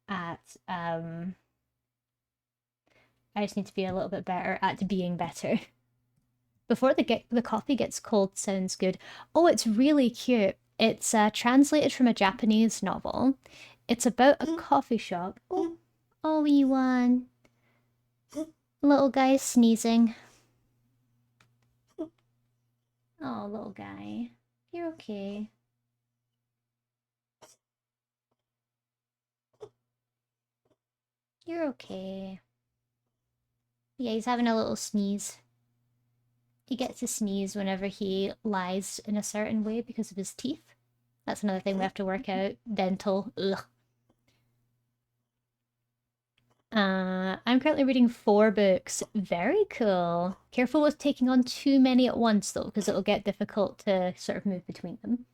at I just need to be a little bit better at being better. Before the coffee gets cold sounds good. Oh, it's really cute. It's translated from a Japanese novel. It's about a coffee shop. Oh, wee one. Little guy sneezing. Oh, little guy. You're okay. You're okay. Yeah, he's having a little sneeze. He gets to sneeze whenever he lies in a certain way because of his teeth. That's another thing we have to work out. Dental. Ugh. I'm currently reading 4 books. Very cool. Careful with taking on too many at once, though, because it'll get difficult to sort of move between them.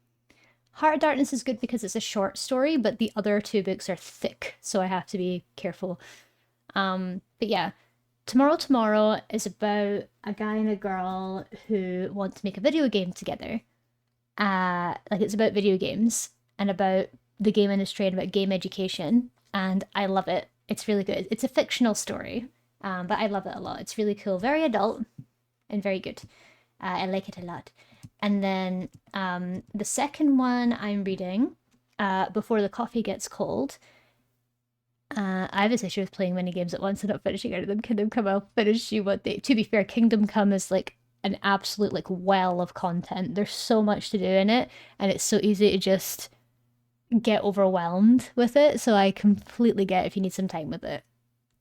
Heart of Darkness is good because it's a short story, but the other 2 books are thick, so I have to be careful. But yeah, Tomorrow is about a guy and a girl who want to make a video game together. Like it's about video games and about the game industry and about game education, and I love it. It's really good. It's a fictional story, but I love it a lot. It's really cool, very adult, and very good. I like it a lot. And then the second one I'm reading, Before the Coffee Gets Cold. I have this issue with playing many games at once and not finishing any of them. Kingdom Come, I'll finish you what they. To be fair, Kingdom Come is like an absolute like well of content. There's so much to do in it, and it's so easy to just get overwhelmed with it. So I completely get if you need some time with it.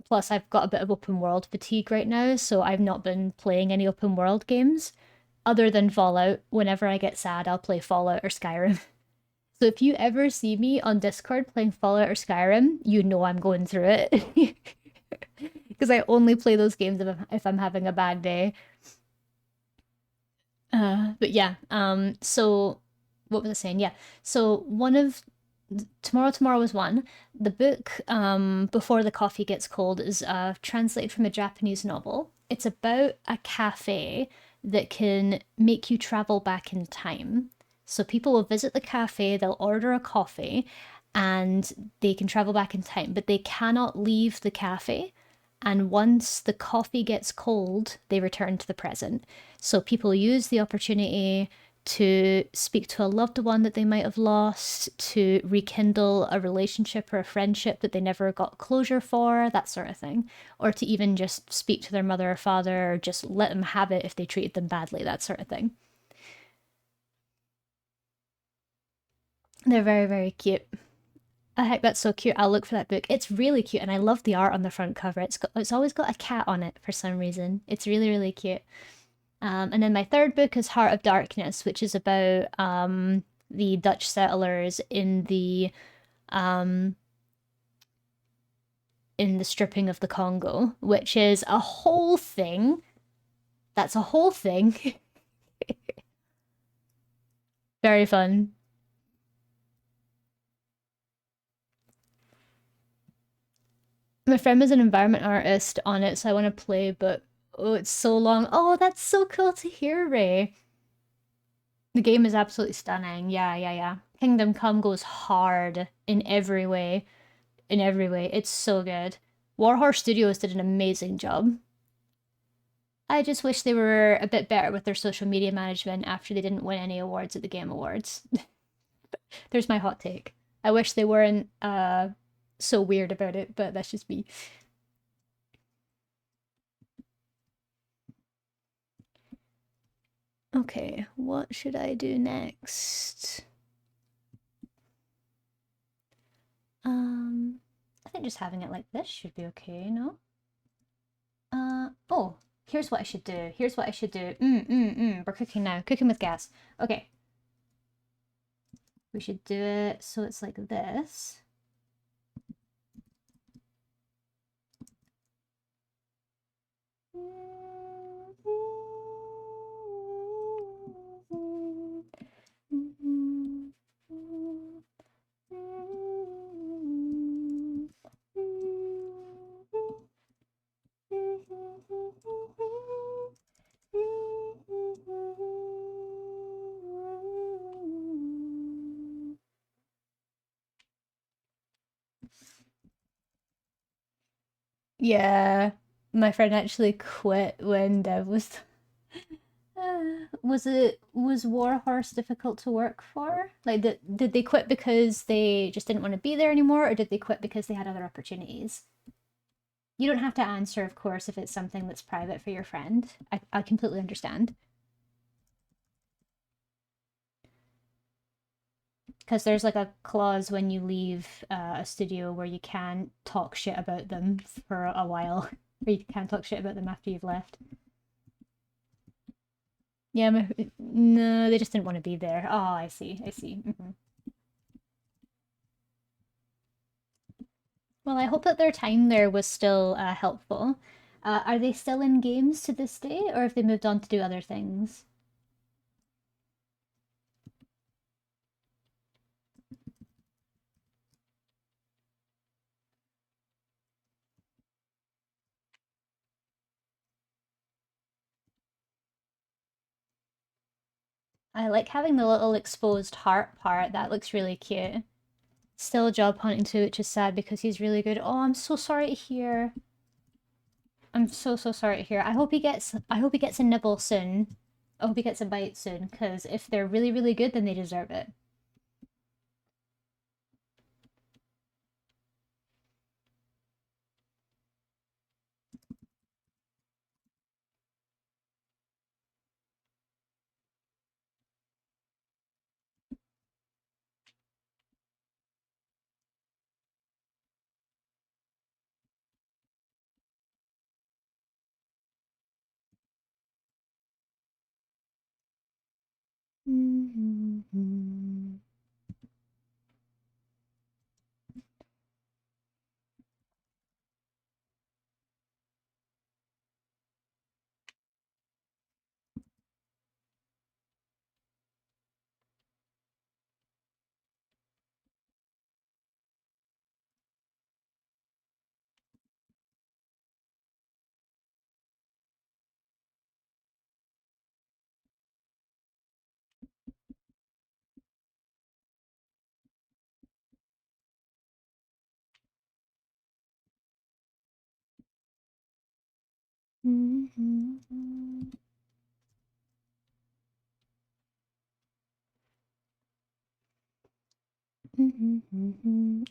Plus, I've got a bit of open world fatigue right now, so I've not been playing any open world games other than Fallout. Whenever I get sad, I'll play Fallout or Skyrim. So if you ever see me on Discord playing Fallout or Skyrim, you know I'm going through it. Because I only play those games if I'm having a bad day. But yeah, so what was I saying? Yeah, so one of Tomorrow was one. The book, Before the Coffee Gets Cold, is translated from a Japanese novel. It's about a cafe that can make you travel back in time. So people will visit the cafe, they'll order a coffee, and they can travel back in time, but they cannot leave the cafe. And once the coffee gets cold, they return to the present. So people use the opportunity to speak to a loved one that they might have lost, to rekindle a relationship or a friendship that they never got closure for, that sort of thing. Or to even just speak to their mother or father, or just let them have it if they treated them badly, that sort of thing. They're very, very cute. I think that's so cute. I'll look for that book. It's really cute, and I love the art on the front cover. It's always got a cat on it for some reason. It's really, really cute. And then my third book is Heart of Darkness, which is about the Dutch settlers um, in the stripping of the Congo, which is a whole thing. That's a whole thing. Very fun. My friend was an environment artist on it, so I want to play, but oh, it's so long. Oh, that's so cool to hear, Ray. The game is absolutely stunning. Yeah, yeah, yeah. Kingdom Come goes hard in every way. In every way. It's so good. Warhorse Studios did an amazing job. I just wish they were a bit better with their social media management after they didn't win any awards at the Game Awards. There's my hot take. I wish they weren't so weird about it, but that's just me. Okay, what should I do next? I think just having it like this should be okay, no? Oh, here's what I should do. Here's what I should do. We're cooking now. Cooking with gas. Okay. We should do it so it's like this. Yeah, my friend actually quit when Dev was. Was Warhorse difficult to work for? Like, did they quit because they just didn't want to be there anymore, or did they quit because they had other opportunities? You don't have to answer, of course, if it's something that's private for your friend. I completely understand. Because there's like a clause when you leave a studio where you can't talk shit about them for a while, or you can't talk shit about them after you've left. Yeah, no, they just didn't want to be there. Oh, I see, I see. Well, I hope that their time there was still helpful. Are they still in games to this day, or have they moved on to do other things? I like having the little exposed heart part. That looks really cute. Still job hunting too, which is sad because he's really good. Oh, I'm so sorry to hear. I'm so sorry to hear. I hope he gets a nibble soon. I hope he gets a bite soon, because if they're really, really good, then they deserve it.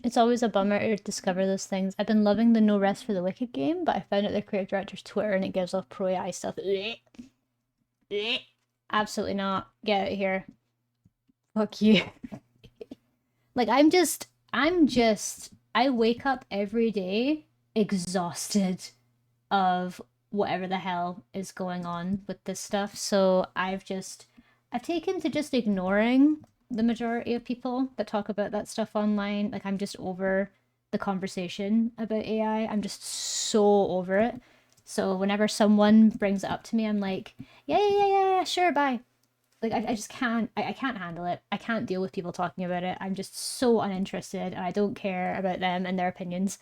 It's always a bummer to discover those things. I've been loving the No Rest for the Wicked game, but I found out the creative director's Twitter and it gives off pro AI stuff. Absolutely not. Get out of here. Fuck you. Like I wake up every day exhausted of whatever the hell is going on with this stuff. So I've taken to just ignoring the majority of people that talk about that stuff online. Like I'm just over the conversation about AI. I'm just so over it. So whenever someone brings it up to me, I'm like, yeah, sure, bye. Like I just I can't handle it. I can't deal with people talking about it. I'm just so uninterested and I don't care about them and their opinions.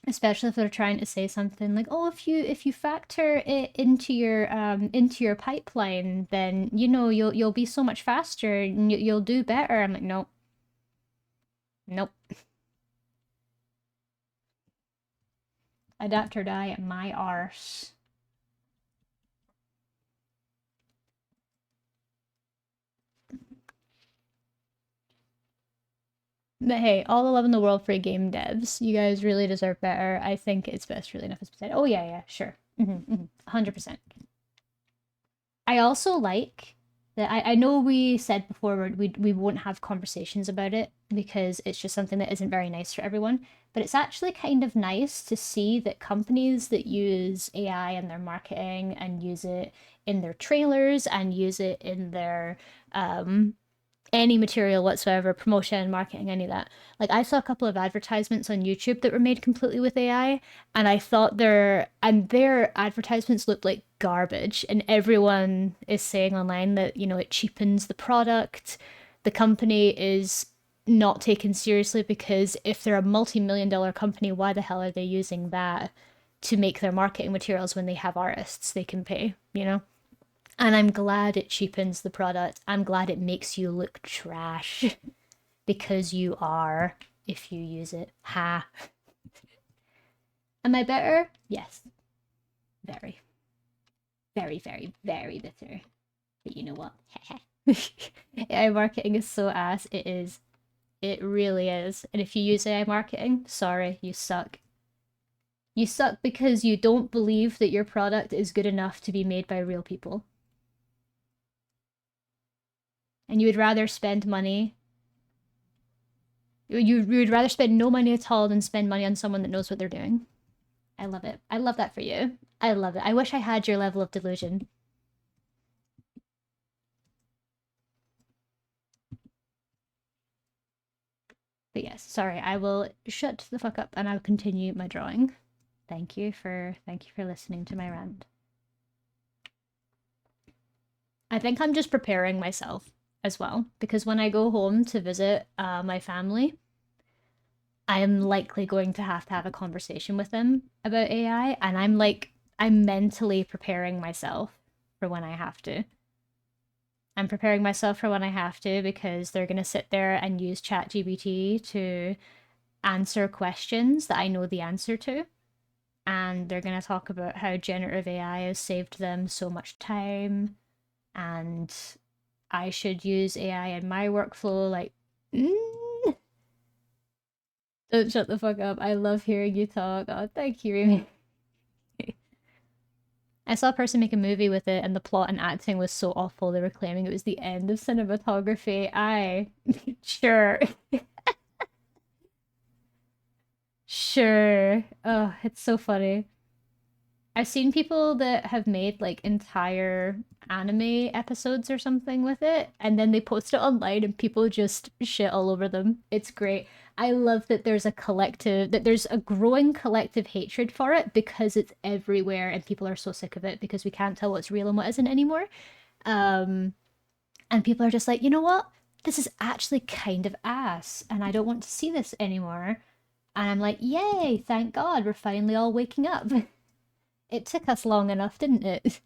Especially if they're trying to say something like, oh, if you factor it into your pipeline, then you'll be so much faster and you'll do better. I'm like, nope. Nope. Adapt or die, my arse. But hey, all the love in the world for game devs. You guys really deserve better. I think it's best really enough as said. Oh yeah, sure. 100%. I also like that I know we said before we won't have conversations about it because it's just something that isn't very nice for everyone. But it's actually kind of nice to see that companies that use AI in their marketing and use it in their trailers and use it in their any material whatsoever, promotion, marketing, any of that. Like I saw a couple of advertisements on YouTube that were made completely with AI, and I thought their advertisements looked like garbage. And everyone is saying online that it cheapens the product. The company is not taken seriously because if they're a multi-million-dollar company, why the hell are they using that to make their marketing materials when they have artists they can pay? And I'm glad it cheapens the product. I'm glad it makes you look trash because you are if you use it. Ha. Am I better? Yes. Very. Very, very, very bitter. But you know what? AI marketing is so ass. It is. It really is. And if you use AI marketing, sorry, you suck. You suck because you don't believe that your product is good enough to be made by real people. And you would rather spend money you would rather spend no money at all than spend money on someone that knows what they're doing. I love it. I love that for you. I love it. I wish I had your level of delusion. But yes, sorry, I will shut the fuck up and I'll continue my drawing. Thank you for listening to my rant. I think I'm just preparing myself as well because when I go home to visit my family, I am likely going to have a conversation with them about AI, and I'm mentally preparing myself for when I have to. I'm preparing myself for when I have to because they're going to sit there and use ChatGPT to answer questions that I know the answer to. And they're going to talk about how generative AI has saved them so much time and I should use AI in my workflow. Like, mm, don't shut the fuck up. I love hearing you talk. Oh, thank you, Remy. I saw a person make a movie with it, and the plot and acting was so awful. They were claiming it was the end of cinematography. Sure, sure. Oh, it's so funny. I've seen people that have made like entire anime episodes or something with it, and then they post it online and people just shit all over them. It's great. I love that there's a growing collective hatred for it because it's everywhere and people are so sick of it because we can't tell what's real and what isn't anymore. Um, and people are just like, you know what? This is actually kind of ass, and I don't want to see this anymore. And I'm like, yay, thank God, we're finally all waking up. It took us long enough, didn't it?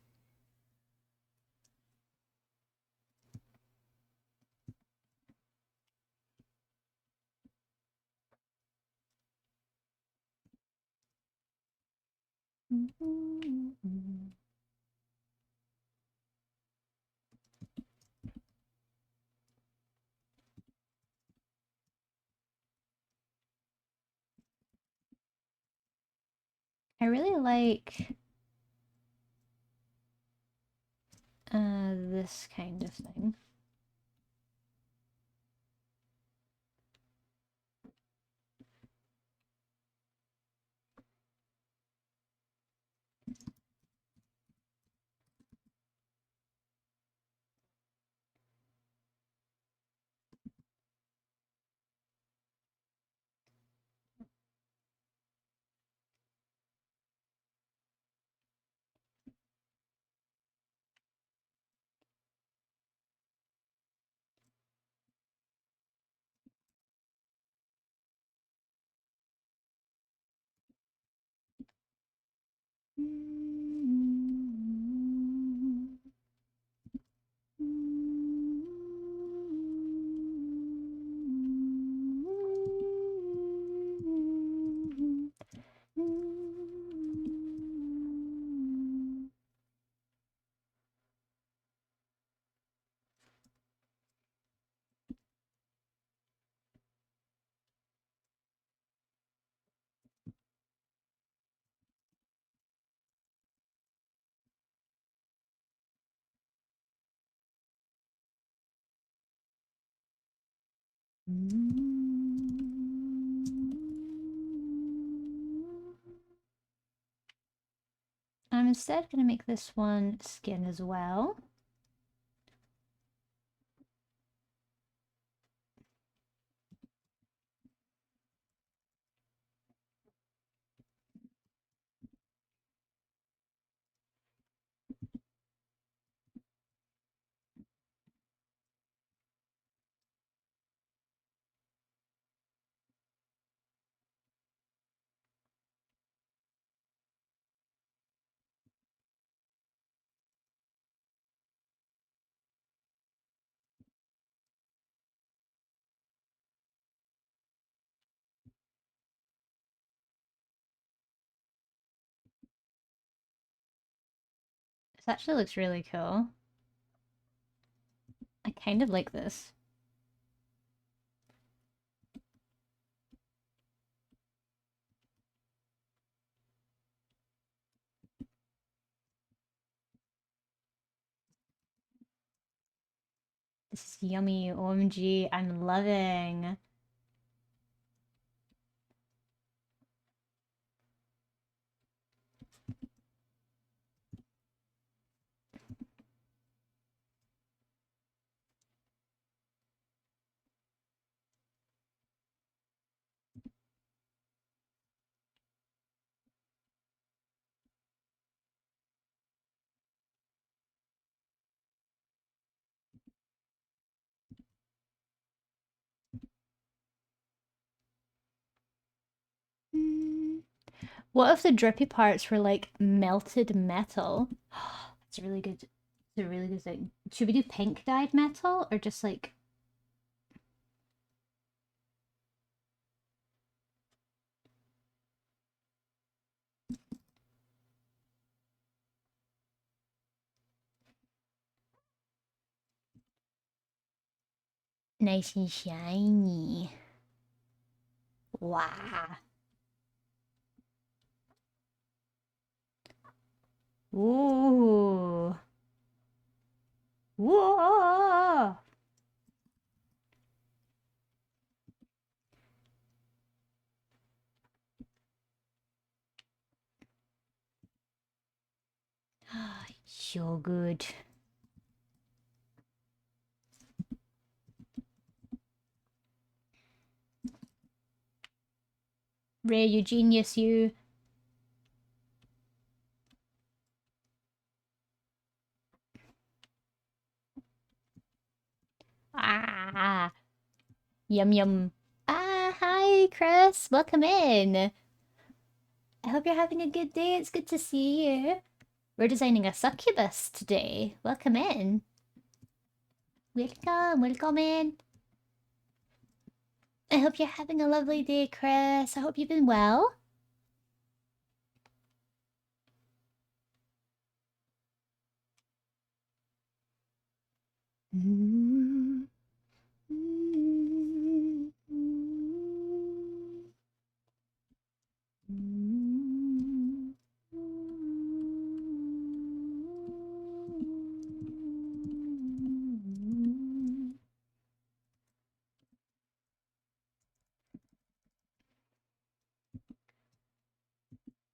I really like this kind of thing. I'm instead going to make this one skin as well. This actually looks really cool. I kind of like this. This is yummy. OMG, I'm loving. What if the drippy parts were like melted metal? It's a really good, it's a really good thing. Should we do pink dyed metal or just like nice and shiny? Wow. Ooh. Whoa. So good. Ray, you genius, you. Ah. Yum yum. Ah, hi, Chris. Welcome in. I hope you're having a good day. It's good to see you. We're designing a succubus today. Welcome in. Welcome, welcome in. I hope you're having a lovely day, Chris. I hope you've been well.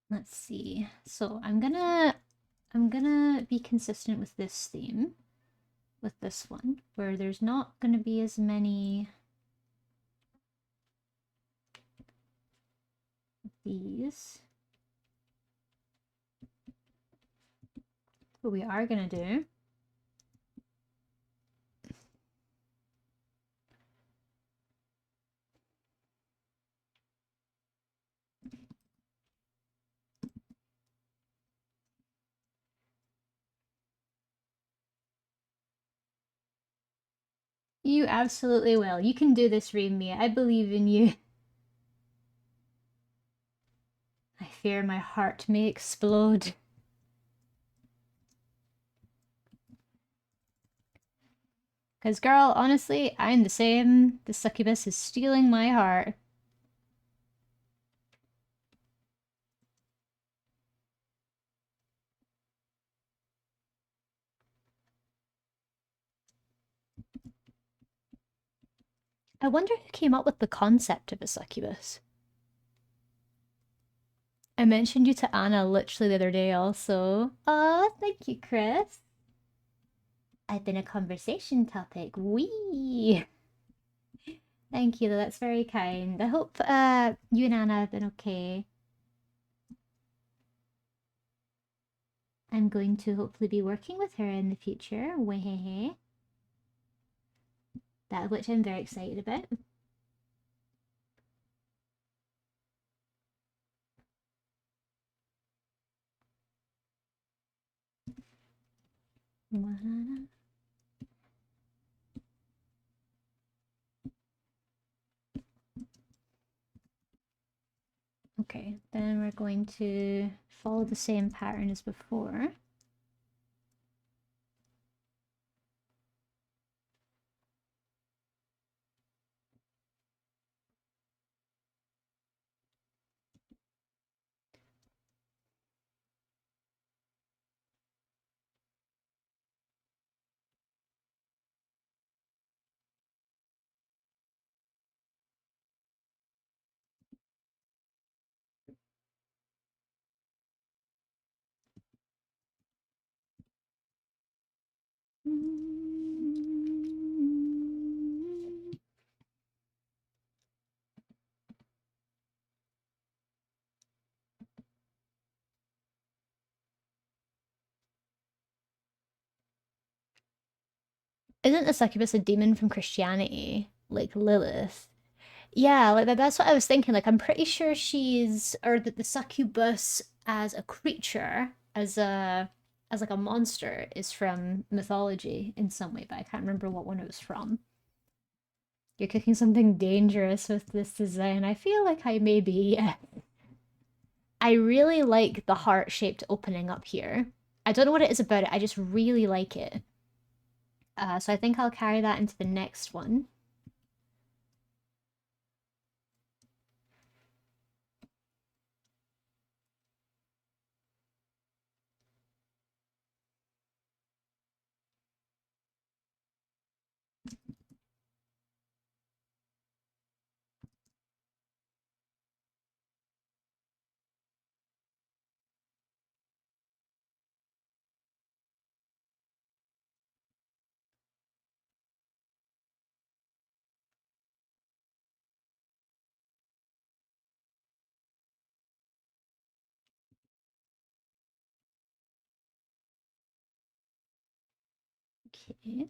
Let's see. So I'm gonna be consistent with this theme, with this one, where there's not gonna be as many of these. What we are gonna do You absolutely will. You can do this, Raimi. I believe in you. I fear my heart may explode. Because, girl, honestly, I'm the same. The succubus is stealing my heart. I wonder who came up with the concept of a succubus. I mentioned you to Anna literally the other day also. Oh, thank you, Chris. I've been a conversation topic. Wee. Thank you, that's very kind. I hope you and Anna have been okay. I'm going to hopefully be working with her in the future. Wehehe. That which I'm very excited about. Okay, then we're going to follow the same pattern as before. Isn't the succubus a demon from Christianity, like Lilith? Yeah, like that's what I was thinking. Like I'm pretty sure she's or that the succubus as a creature, as like a monster is from mythology in some way, but I can't remember what one it was from. You're cooking something dangerous with this design. I feel like I may be. I really like the heart-shaped opening up here. I don't know what it is about it. I just really like it. So I think I'll carry that into the next one. Okay.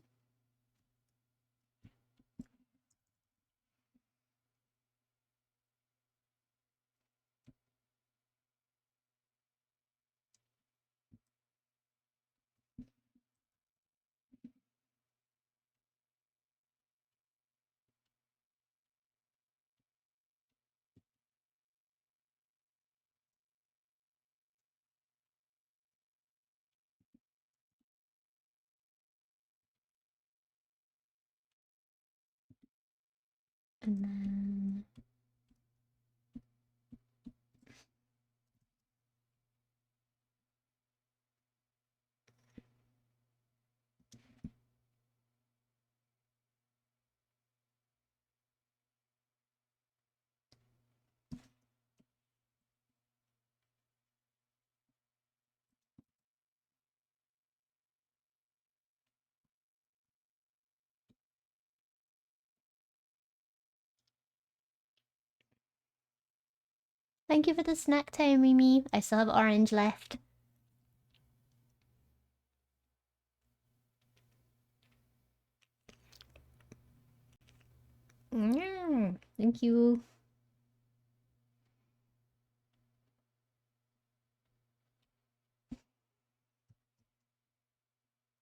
And then thank you for the snack time, Mimi. I still have orange left. Thank you.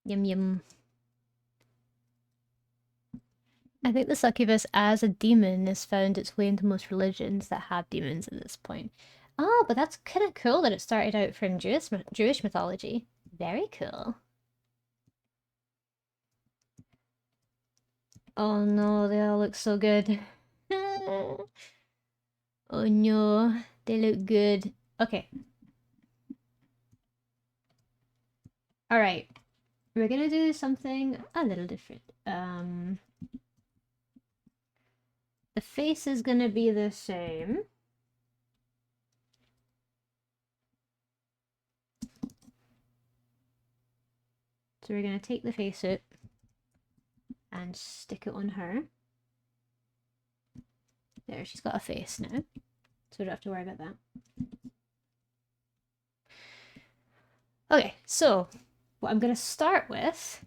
Yum yum. I think the succubus as a demon has found its way into most religions that have demons at this point. Oh, but that's kind of cool that it started out from Jewish mythology. Very cool. Oh no, they all look so good. Oh no, they look good. Okay. All right. We're gonna do something a little different. The face is gonna be the same. So we're gonna take the face out and stick it on her. There, she's got a face now. So we don't have to worry about that. Okay, so what I'm gonna start with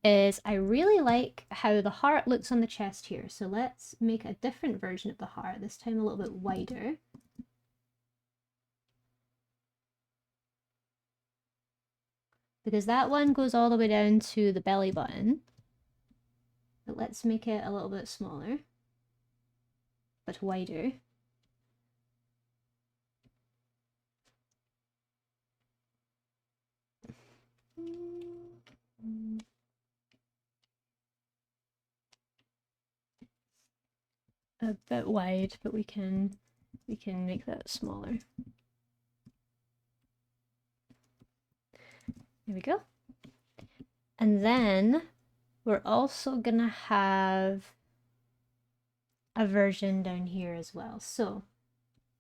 is I really like how the heart looks on the chest here. So let's make a different version of the heart, this time a little bit wider. Because that one goes all the way down to the belly button. But let's make it a little bit smaller, but wider. A bit wide, but we can make that smaller. There we go. And then we're also gonna have a version down here as well. So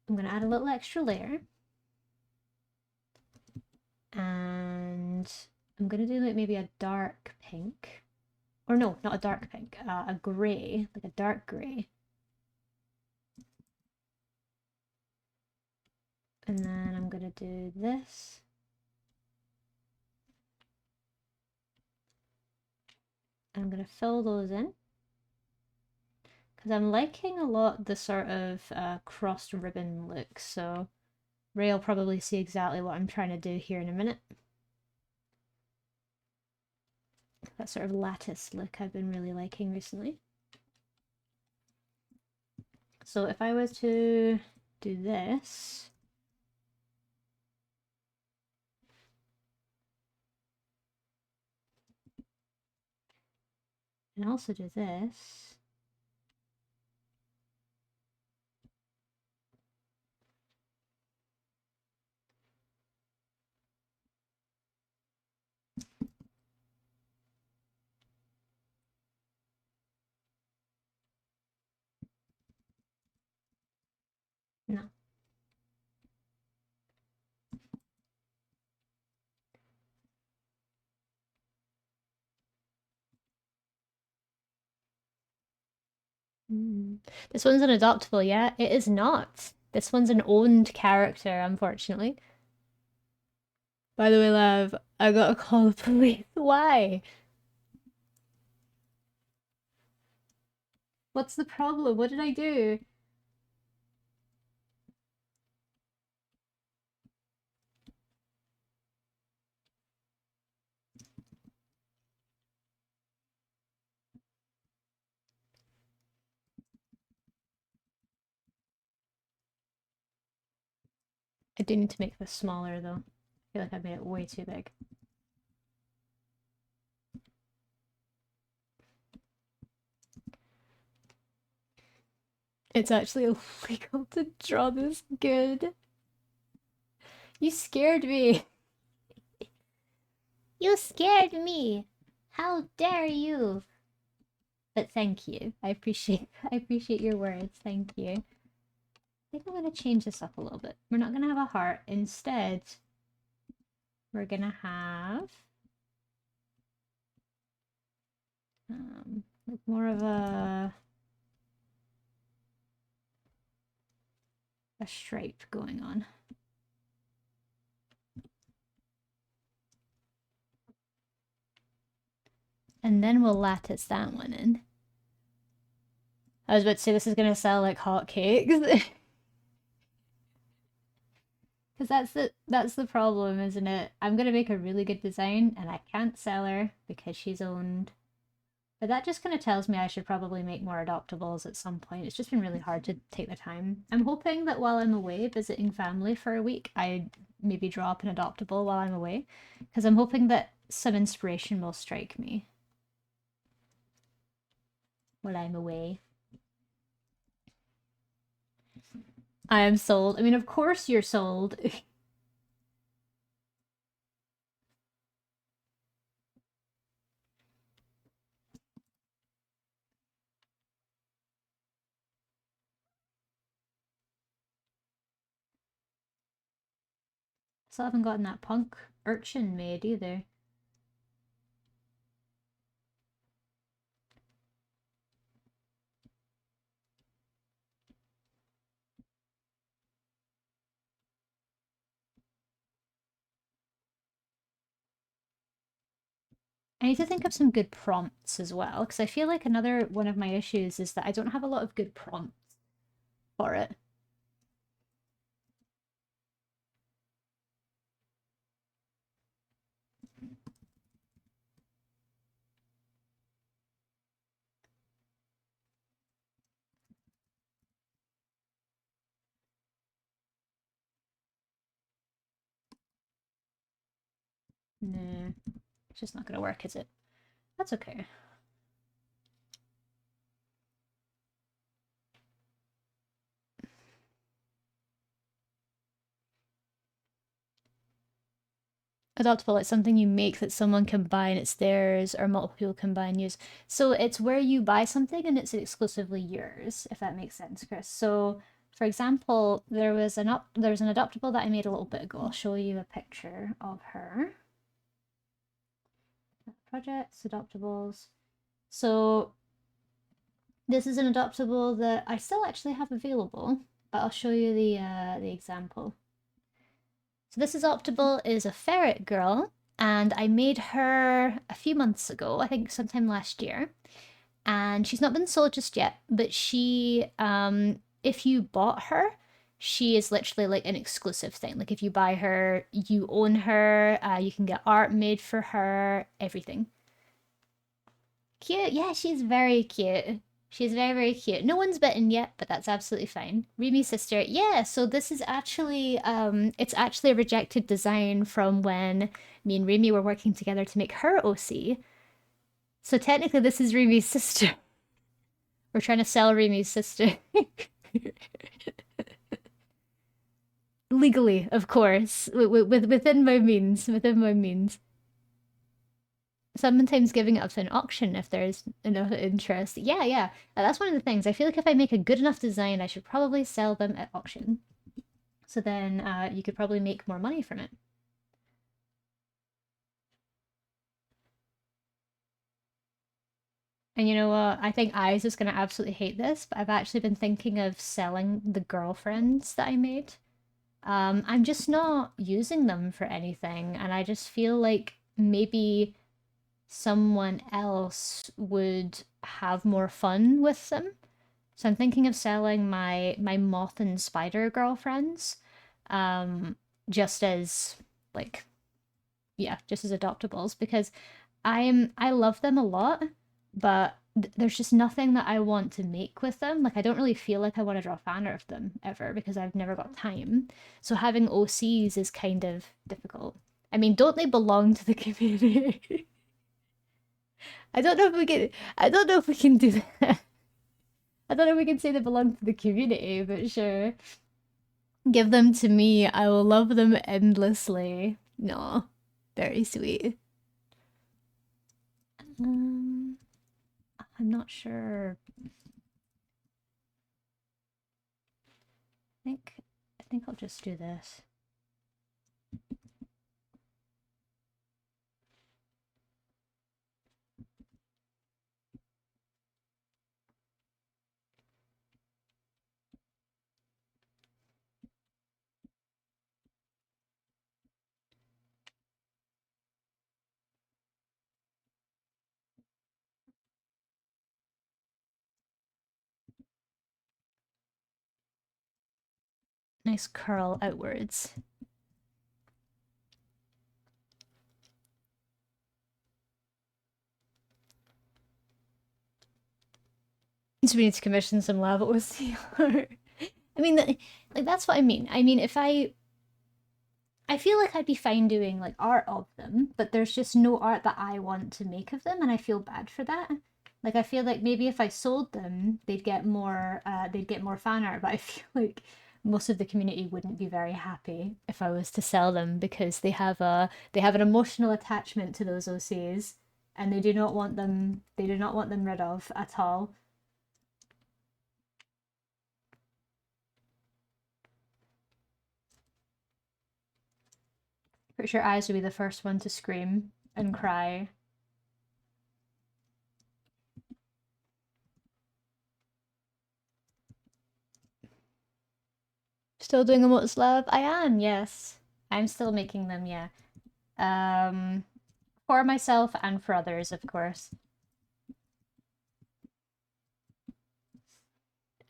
I'm gonna add a little extra layer. And I'm gonna do like maybe a dark pink. Or no, not a dark pink, a grey, like a dark grey. And then I'm gonna do this. I'm gonna fill those in. Because I'm liking a lot the sort of crossed ribbon look, so Ray will probably see exactly what I'm trying to do here in a minute. That sort of lattice look I've been really liking recently. So if I was to do this, and also do this, no. This one's an adoptable, yeah? It is not. This one's an owned character, unfortunately. By the way, love, I gotta call the police. Why? What's the problem? What did I do? I do need to make this smaller though. I feel like I made it way too big. It's actually illegal to draw this good. You scared me. You scared me. How dare you? But thank you. I appreciate your words. Thank you. I think I'm gonna change this up a little bit. We're not gonna have a heart. Instead, we're gonna have like more of a stripe going on. And then we'll lattice that one in. I was about to say this is gonna sell like hotcakes. Because that's the problem, isn't it? I'm gonna make a really good design and I can't sell her because she's owned. But that just kind of tells me I should probably make more adoptables at some point. It's just been really hard to take the time. I'm hoping that while I'm away visiting family for a week, I maybe draw up an adoptable while I'm away. Because I'm hoping that some inspiration will strike me while I'm away. I am sold. I mean, of course you're sold. Still haven't gotten that punk urchin made either. I need to think of some good prompts as well, because I feel like another one of my issues is that I don't have a lot of good prompts for it. Nah, it's just not gonna work, is it? That's okay. Adoptable, it's something you make that someone can buy and it's theirs, or multiple people can buy and use. So it's where you buy something and it's exclusively yours, if that makes sense, Chris. So, for example, there was an adoptable that I made a little bit ago. I'll show you a picture of her. Projects, adoptables. So this is an adoptable that I still actually have available, but I'll show you the example. So this adoptable is a ferret girl, and I made her a few months ago, I think sometime last year. and she's not been sold just yet, but if you bought her, she is literally like an exclusive thing. Like if you buy her, you own her, you can get art made for her, everything. Cute, yeah, she's very cute. She's very, very cute. No one's bitten yet, but that's absolutely fine. Rimi's sister, yeah, so this is actually, it's actually a rejected design from when me and Rimi were working together to make her OC. So technically this is Rimi's sister. We're trying to sell Rimi's sister. Legally, of course, within my means, within my means. Sometimes giving it up to an auction if there's enough interest. Yeah, yeah. That's one of the things. I feel like if I make a good enough design, I should probably sell them at auction. So then you could probably make more money from it. And you know what? I think Eyes is going to absolutely hate this, but I've actually been thinking of selling the girlfriends that I made. I'm just not using them for anything, and I just feel like maybe someone else would have more fun with them. So I'm thinking of selling my moth and spider girlfriends, um, just as like yeah, just as adoptables because I love them a lot, but there's just nothing that I want to make with them. Like I don't really feel like I want to draw fan art of them ever because I've never got time. So having OCs is kind of difficult. I mean, don't they belong to the community? I don't know if we can. I don't know if we can do that. I don't know if we can say they belong to the community, but sure. Give them to me. I will love them endlessly. No, very sweet. Um, I'm not sure. I think I'll just do this. Nice curl outwards. So we need to commission some lava OC art. I mean, like that's what I mean. I mean, if I feel like I'd be fine doing like art of them, but there's just no art that I want to make of them, and I feel bad for that. Like I feel like maybe if I sold them, they'd get more fan art, but I feel like most of the community wouldn't be very happy if I was to sell them because they have an emotional attachment to those OCs and they do not want them rid of at all. Pretty sure Eyes would be the first one to scream and cry. Still doing Emotes Love? I am, yes. I'm still making them, yeah. Um, for myself and for others, of course.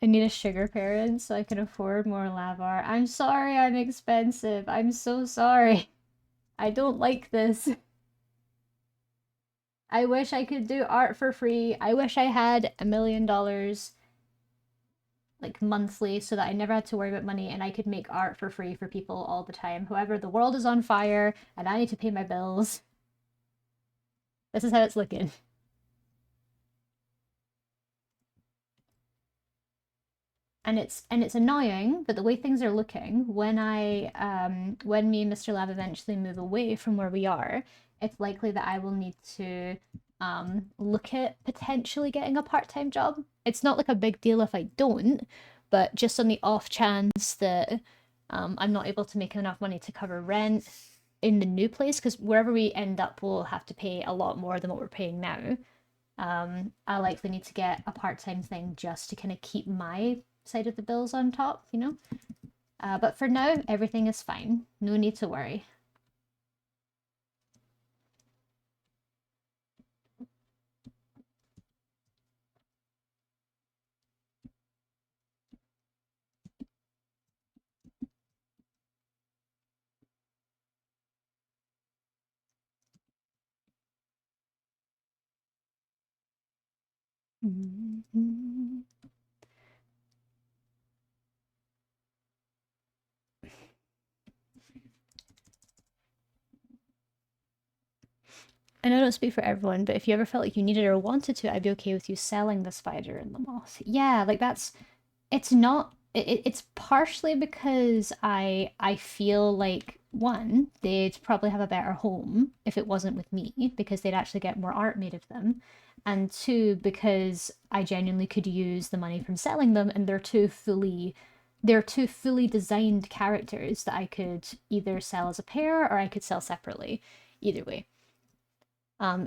I need a sugar parent so I can afford more Lavar. I'm sorry I'm expensive. I'm so sorry. I don't like this. I wish I could do art for free. I wish I had $1 million like monthly so that I never had to worry about money and I could make art for free for people all the time. However, the world is on fire and I need to pay my bills. This is how it's looking. And it's annoying, but the way things are looking, when me and Mr. Lab eventually move away from where we are, it's likely that I will need to look at potentially getting a part-time job. It's not like a big deal if I don't, but just on the off chance that I'm not able to make enough money to cover rent in the new place, because wherever we end up, we'll have to pay a lot more than what we're paying now. I likely need to get a part-time thing just to kind of keep my side of the bills on top, you know? But for now, everything is fine. No need to worry. And I don't speak for everyone, but if you ever felt like you needed or wanted to, I'd be okay with you selling the spider and the moth. Yeah, like that's it's not it's partially because I feel like one, they'd probably have a better home if it wasn't with me because they'd actually get more art made of them. And two, because I genuinely could use the money from selling them and they're two fully designed characters that I could either sell as a pair or I could sell separately. Either way.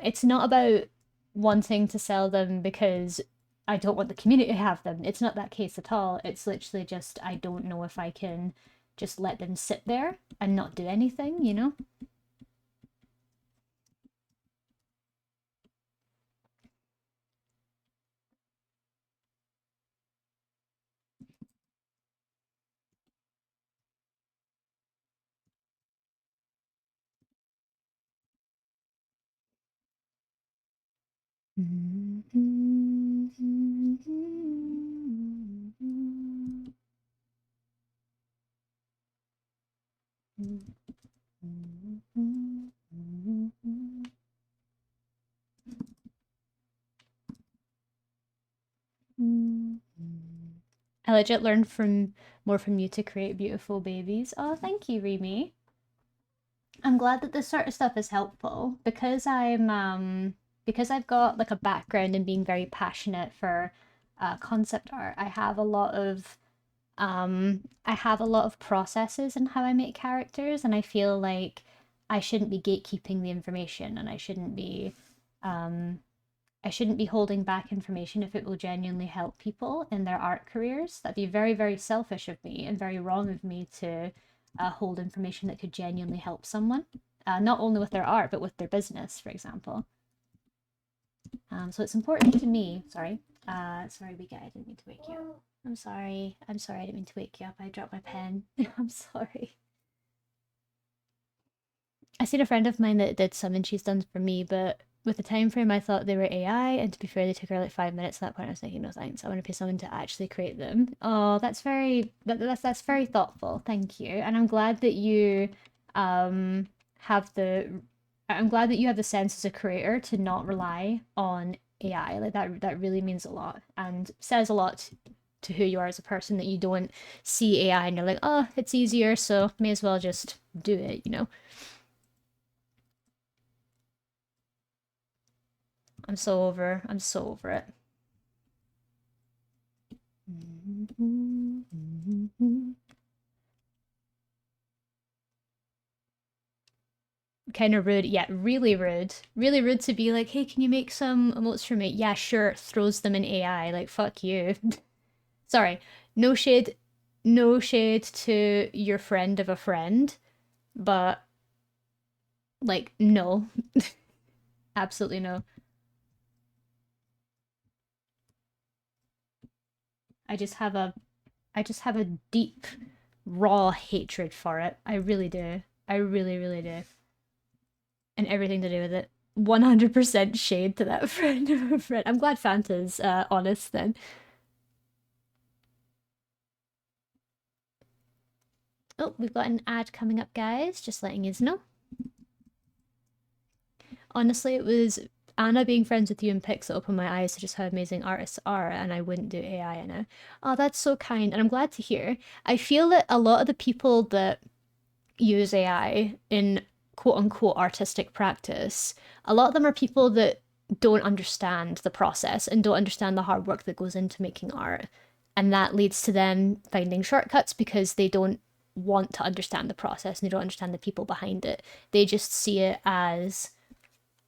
It's not about wanting to sell them because I don't want the community to have them. It's not that case at all. It's literally just I don't know if I can just let them sit there and not do anything, you know? I legit learned from more from you to create beautiful babies. Oh, thank you, Remy. I'm glad that this sort of stuff is helpful because I've got like a background in being very passionate for concept art. I have a lot of processes in how I make characters, and I feel like I shouldn't be gatekeeping the information, and um, I shouldn't be holding back information if it will genuinely help people in their art careers. That'd be very, very selfish of me and very wrong of me to hold information that could genuinely help someone, not only with their art, but with their business, for example. So it's important to me. Sorry. Sorry, we I didn't mean to wake you up. I'm sorry. I'm sorry. I didn't mean to wake you up. I dropped my pen. I'm sorry. I seen a friend of mine that did some and she's done for me, but with the time frame, I thought they were AI, and to be fair, they took her like 5 minutes. At that point, I was thinking, no thanks. I want to pay someone to actually create them. Oh, that's very thoughtful. Thank you, and I'm glad that you um have the I'm glad that you have the sense as a creator to not rely on AI. Like that really means a lot and says a lot to who you are as a person that you don't see AI and you're like, oh, it's easier, so may as well just do it, you know? I'm so over it. Kind of rude. Yeah, really rude. Really rude to be like, hey, can you make some emotes for me? Yeah, sure. Throws them in AI. Like, fuck you. Sorry. No shade, no shade to your friend of a friend, but like, no. Absolutely no. I just have a I just have a deep, raw hatred for it. I really do. I really, really do. And everything to do with it. 100% shade to that friend of a friend. I'm glad Fanta's honest then. Oh, we've got an ad coming up, guys. Just letting you know. Honestly, it was Anna being friends with you and Pix that opened my eyes to just how amazing artists are, and I wouldn't do AI in it. Oh, that's so kind, and I'm glad to hear. I feel that a lot of the people that use AI in quote unquote artistic practice, a lot of them are people that don't understand the process and don't understand the hard work that goes into making art. And that leads to them finding shortcuts because they don't want to understand the process and they don't understand the people behind it. They just see it as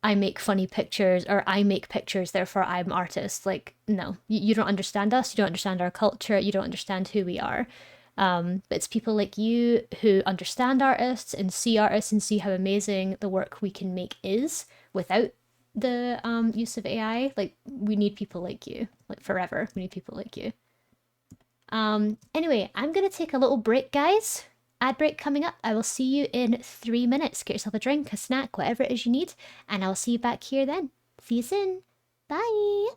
I make funny pictures or I make pictures, therefore I'm artist. Like, no, you don't understand us, you don't understand our culture, you don't understand who we are. But it's people like you who understand artists and see how amazing the work we can make is without the use of AI. Like, we need people like you, like forever. We need people like you. Anyway, I'm gonna take a little break, guys. Ad break coming up. I will see you in 3 minutes. Get yourself a drink, a snack, whatever it is you need, and I'll see you back here then. See you soon. Bye.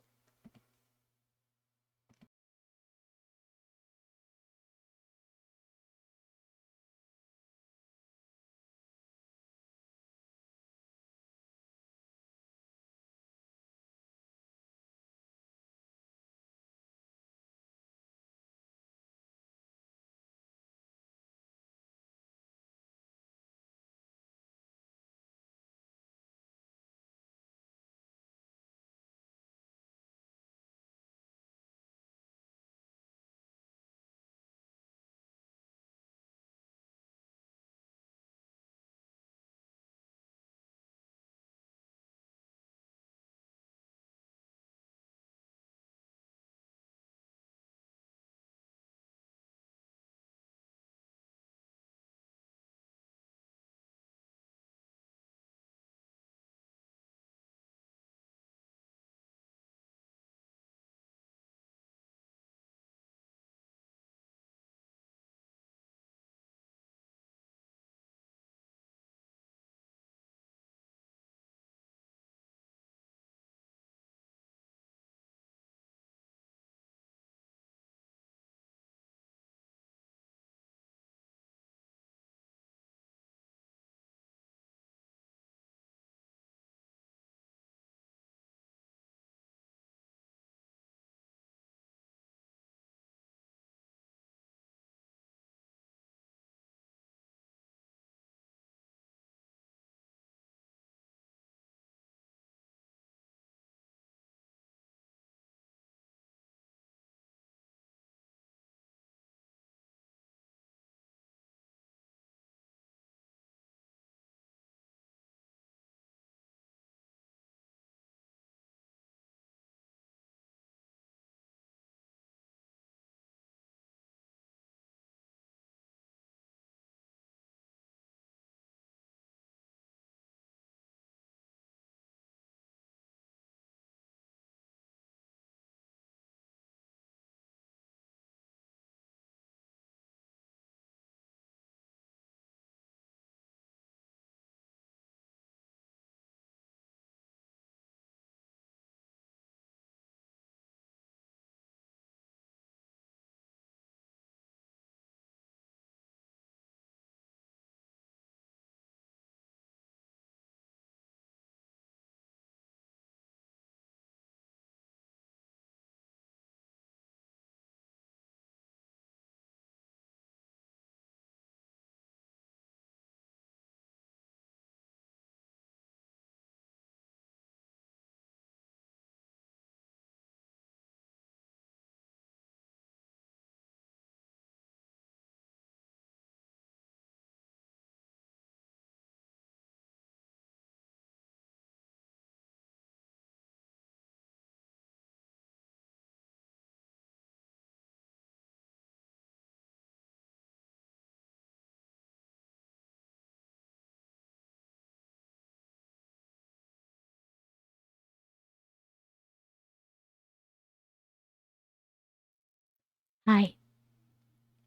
Hi,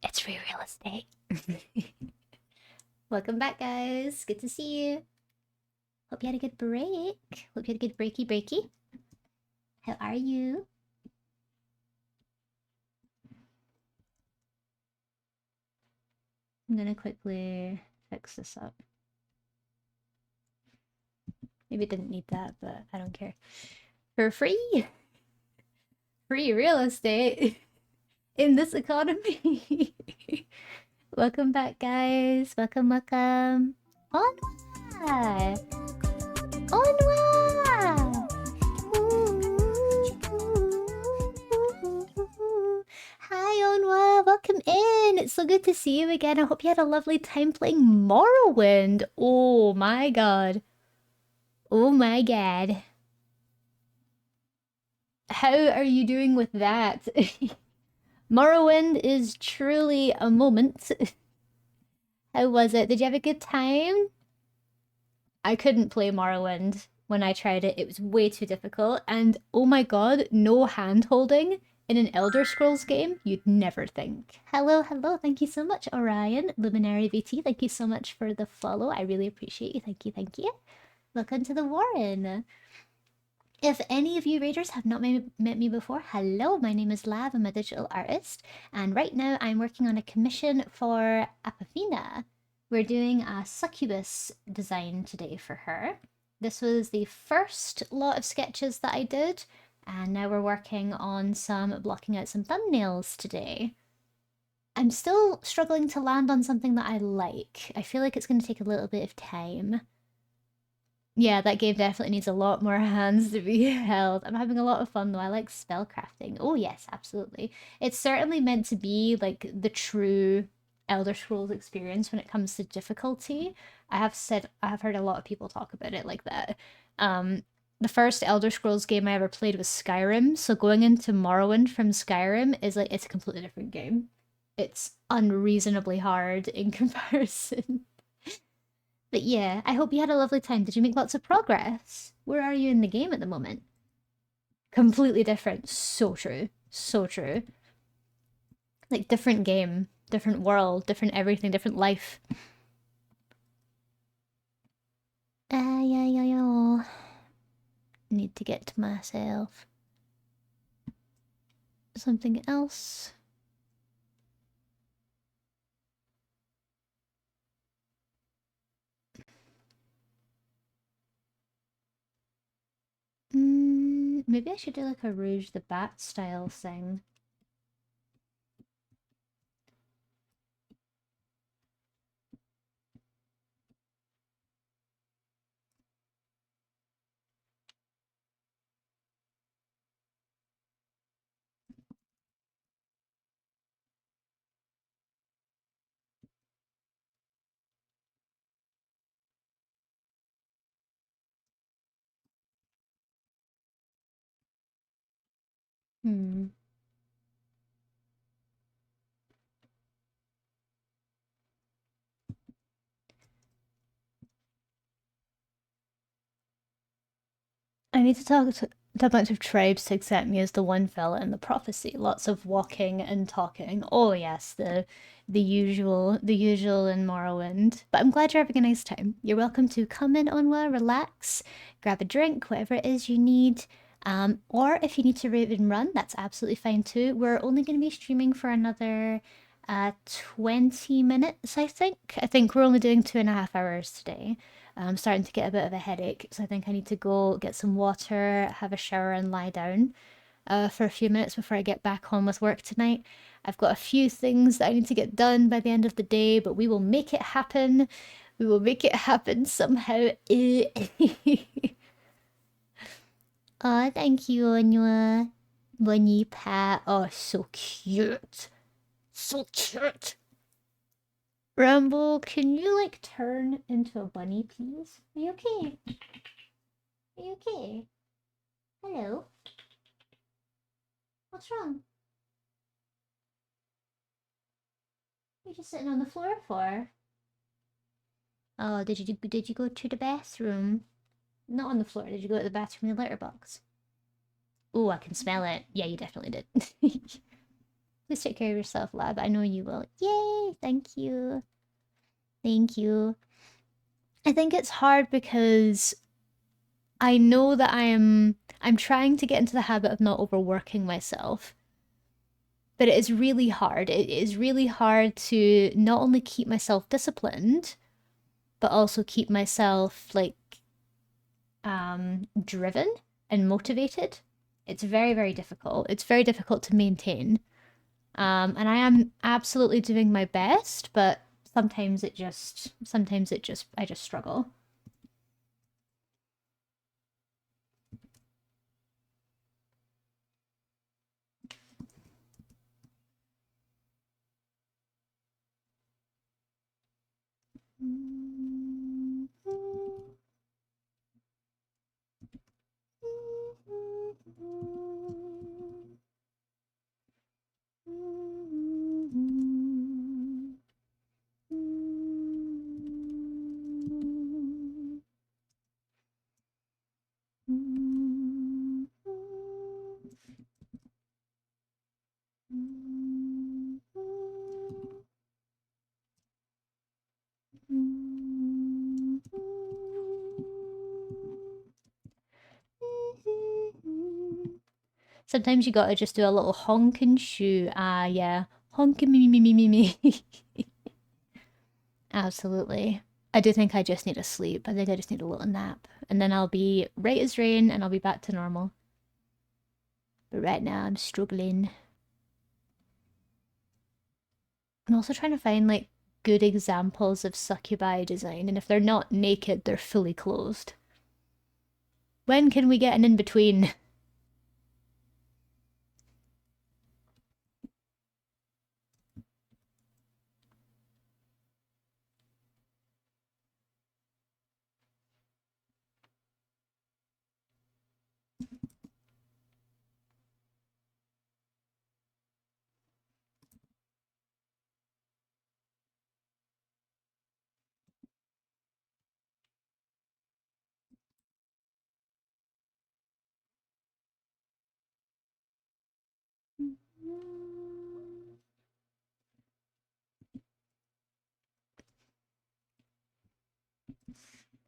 it's free real estate. Welcome back, guys. Good to see you. Hope you had a good break. Hope you had a good breaky. How are you? I'm gonna quickly fix this up. Maybe it didn't need that, but I don't care. For free! Free real estate in this economy. Welcome back, guys. Welcome. Onwa! Onwa! Hi, Onwa. Welcome in. It's so good to see you again. I hope you had a lovely time playing Morrowind. Oh my god. Oh my god. How are you doing with that? Morrowind is truly a moment. How was it? Did you have a good time? I couldn't play Morrowind when I tried it. It was way too difficult. And oh my god, no hand holding in an Elder Scrolls game? You'd never think. Hello. Thank you so much, Orion. Luminary VT, thank you so much for the follow. I really appreciate you. Thank you. Welcome to the Warren. If any of you raiders have not met me before, hello, my name is Lav, I'm a digital artist, and right now I'm working on a commission for Apafina. We're doing a succubus design today for her. This was the first lot of sketches that I did, and now we're working on blocking out some thumbnails today. I'm still struggling to land on something that I like. I feel like it's going to take a little bit of time. Yeah, that game definitely needs a lot more hands to be held. I'm having a lot of fun though. I like spellcrafting. Oh yes, absolutely. It's certainly meant to be like the true Elder Scrolls experience when it comes to difficulty. I have heard a lot of people talk about it like that. The first Elder Scrolls game I ever played was Skyrim, so going into Morrowind from Skyrim is like it's a completely different game. It's unreasonably hard in comparison. But yeah, I hope you had a lovely time. Did you make lots of progress? Where are you in the game at the moment? Completely different. So true. So true. Like different game, different world, different everything, different life. Yeah. Need to get to myself. Something else. Maybe I should do like a Rouge the Bat style thing. Hmm. I need to talk to a bunch of tribes to accept me as the one fella in the prophecy. Lots of walking and talking. Oh yes, the usual in Morrowind. But I'm glad you're having a nice time. You're welcome to come in, Onwa, relax, grab a drink, whatever it is you need. Or if you need to rave and run, that's absolutely fine too. We're only going to be streaming for another 20 minutes, I think. I think we're only doing 2.5 hours today. I'm starting to get a bit of a headache, so I think I need to go get some water, have a shower, and lie down for a few minutes before I get back on with work tonight. I've got a few things that I need to get done by the end of the day, but we will make it happen. We will make it happen somehow. Oh, thank you, Onua. Bunny Pat. Oh, so cute. So cute. Rambo, can you like turn into a bunny, please? Are you okay? Are you okay? Hello? What's wrong? You're just sitting on the floor for? Oh, did you go to the bathroom? Not on the floor. Did you go to the bathroom in the litter box? Oh, I can smell it. Yeah, you definitely did. Please take care of yourself, lab. I know you will. Yay! Thank you. Thank you. I think it's hard because I know that I'm trying to get into the habit of not overworking myself. But it is really hard. It is really hard to not only keep myself disciplined, but also keep myself like driven and motivated. It's very, very difficult. It's very difficult to maintain. And I am absolutely doing my best, but I just struggle. Sometimes you gotta just do a little honk and shoo. Ah, yeah. Honk and me, me, me, me, me, me. Absolutely. I do think I just need a sleep. I think I just need a little nap. And then I'll be right as rain and I'll be back to normal. But right now I'm struggling. I'm also trying to find like good examples of succubi design, and if they're not naked, they're fully clothed. When can we get an in-between?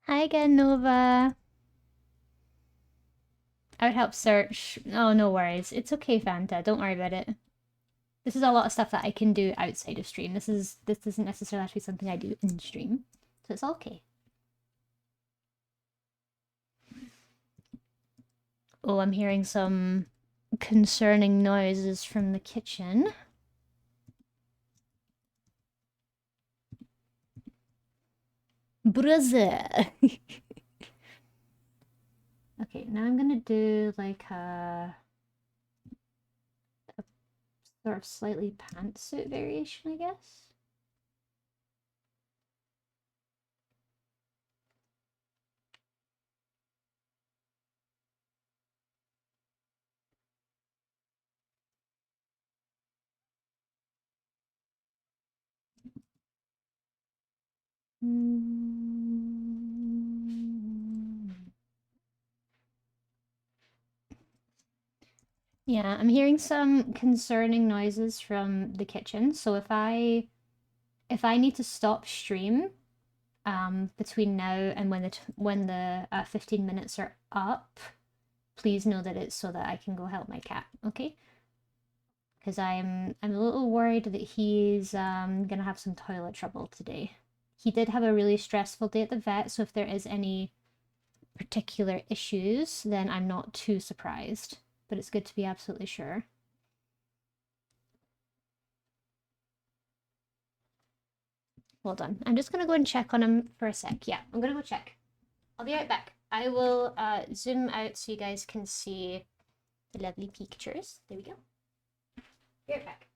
Hi again, Nova. I would help search. Oh, no worries. It's okay, Fanta. Don't worry about it. This is a lot of stuff that I can do outside of stream. This doesn't necessarily have to be something I do in stream. So it's okay. Oh, I'm hearing some concerning noises from the kitchen. Brother. Okay, now I'm gonna do like a sort of slightly pantsuit variation, I guess. Yeah, I'm hearing some concerning noises from the kitchen. So if I need to stop stream between now and when the 15 minutes are up, please know that it's so that I can go help my cat, okay? Because I'm a little worried that he's gonna have some toilet trouble today. He did have a really stressful day at the vet, so if there is any particular issues, then I'm not too surprised. But it's good to be absolutely sure. Hold on. I'm just gonna go and check on him for a sec. Yeah, I'm gonna go check. I'll be right back. I will zoom out so you guys can see the lovely pictures. There we go. Be right back.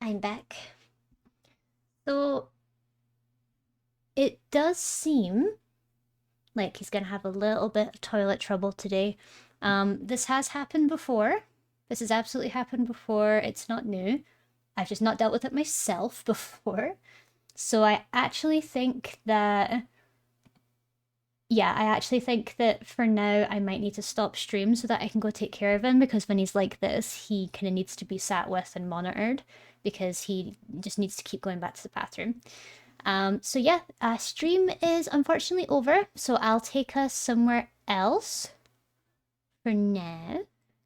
I'm back. So it does seem like he's gonna have a little bit of toilet trouble today. This has happened before. This has absolutely happened before. It's not new. I've just not dealt with it myself before. So I actually think that, yeah, I actually think that for now I might need to stop stream so that I can go take care of him, because when he's like this, he kind of needs to be sat with and monitored because he just needs to keep going back to the bathroom. So yeah, stream is unfortunately over, so I'll take us somewhere else for now.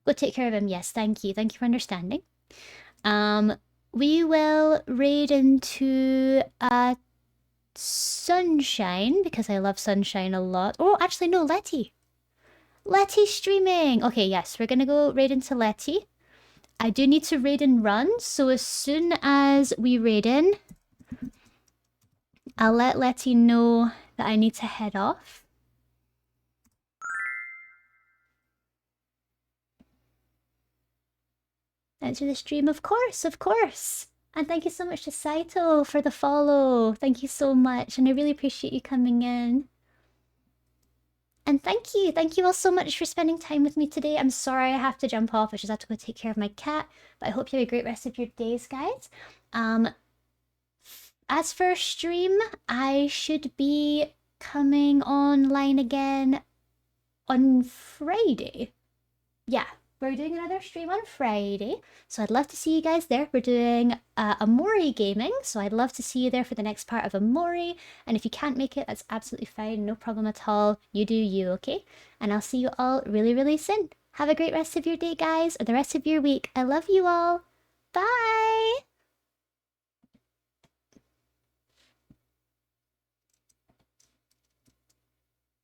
Go take care of him. Yes, thank you. Thank you for understanding. We will raid into Sunshine because I love Sunshine a lot. Oh, actually, no, Letty. Letty's streaming. Okay, yes, we're gonna go raid into Letty. I do need to raid and run, so as soon as we raid in, I'll let Letty know that I need to head off. Enter the stream, of course, of course. And thank you so much to Saito for the follow. Thank you so much, and I really appreciate you coming in. And thank you all so much for spending time with me today. I'm sorry I have to jump off. I just have to go take care of my cat. But I hope you have a great rest of your days, guys. As for stream, I should be coming online again on Friday. Yeah, we're doing another stream on Friday, so I'd love to see you guys there. We're doing Amori Gaming, so I'd love to see you there for the next part of Amori. And if you can't make it, that's absolutely fine, no problem at all. You do you, okay? And I'll see you all really, really soon. Have a great rest of your day, guys, or the rest of your week. I love you all. Bye!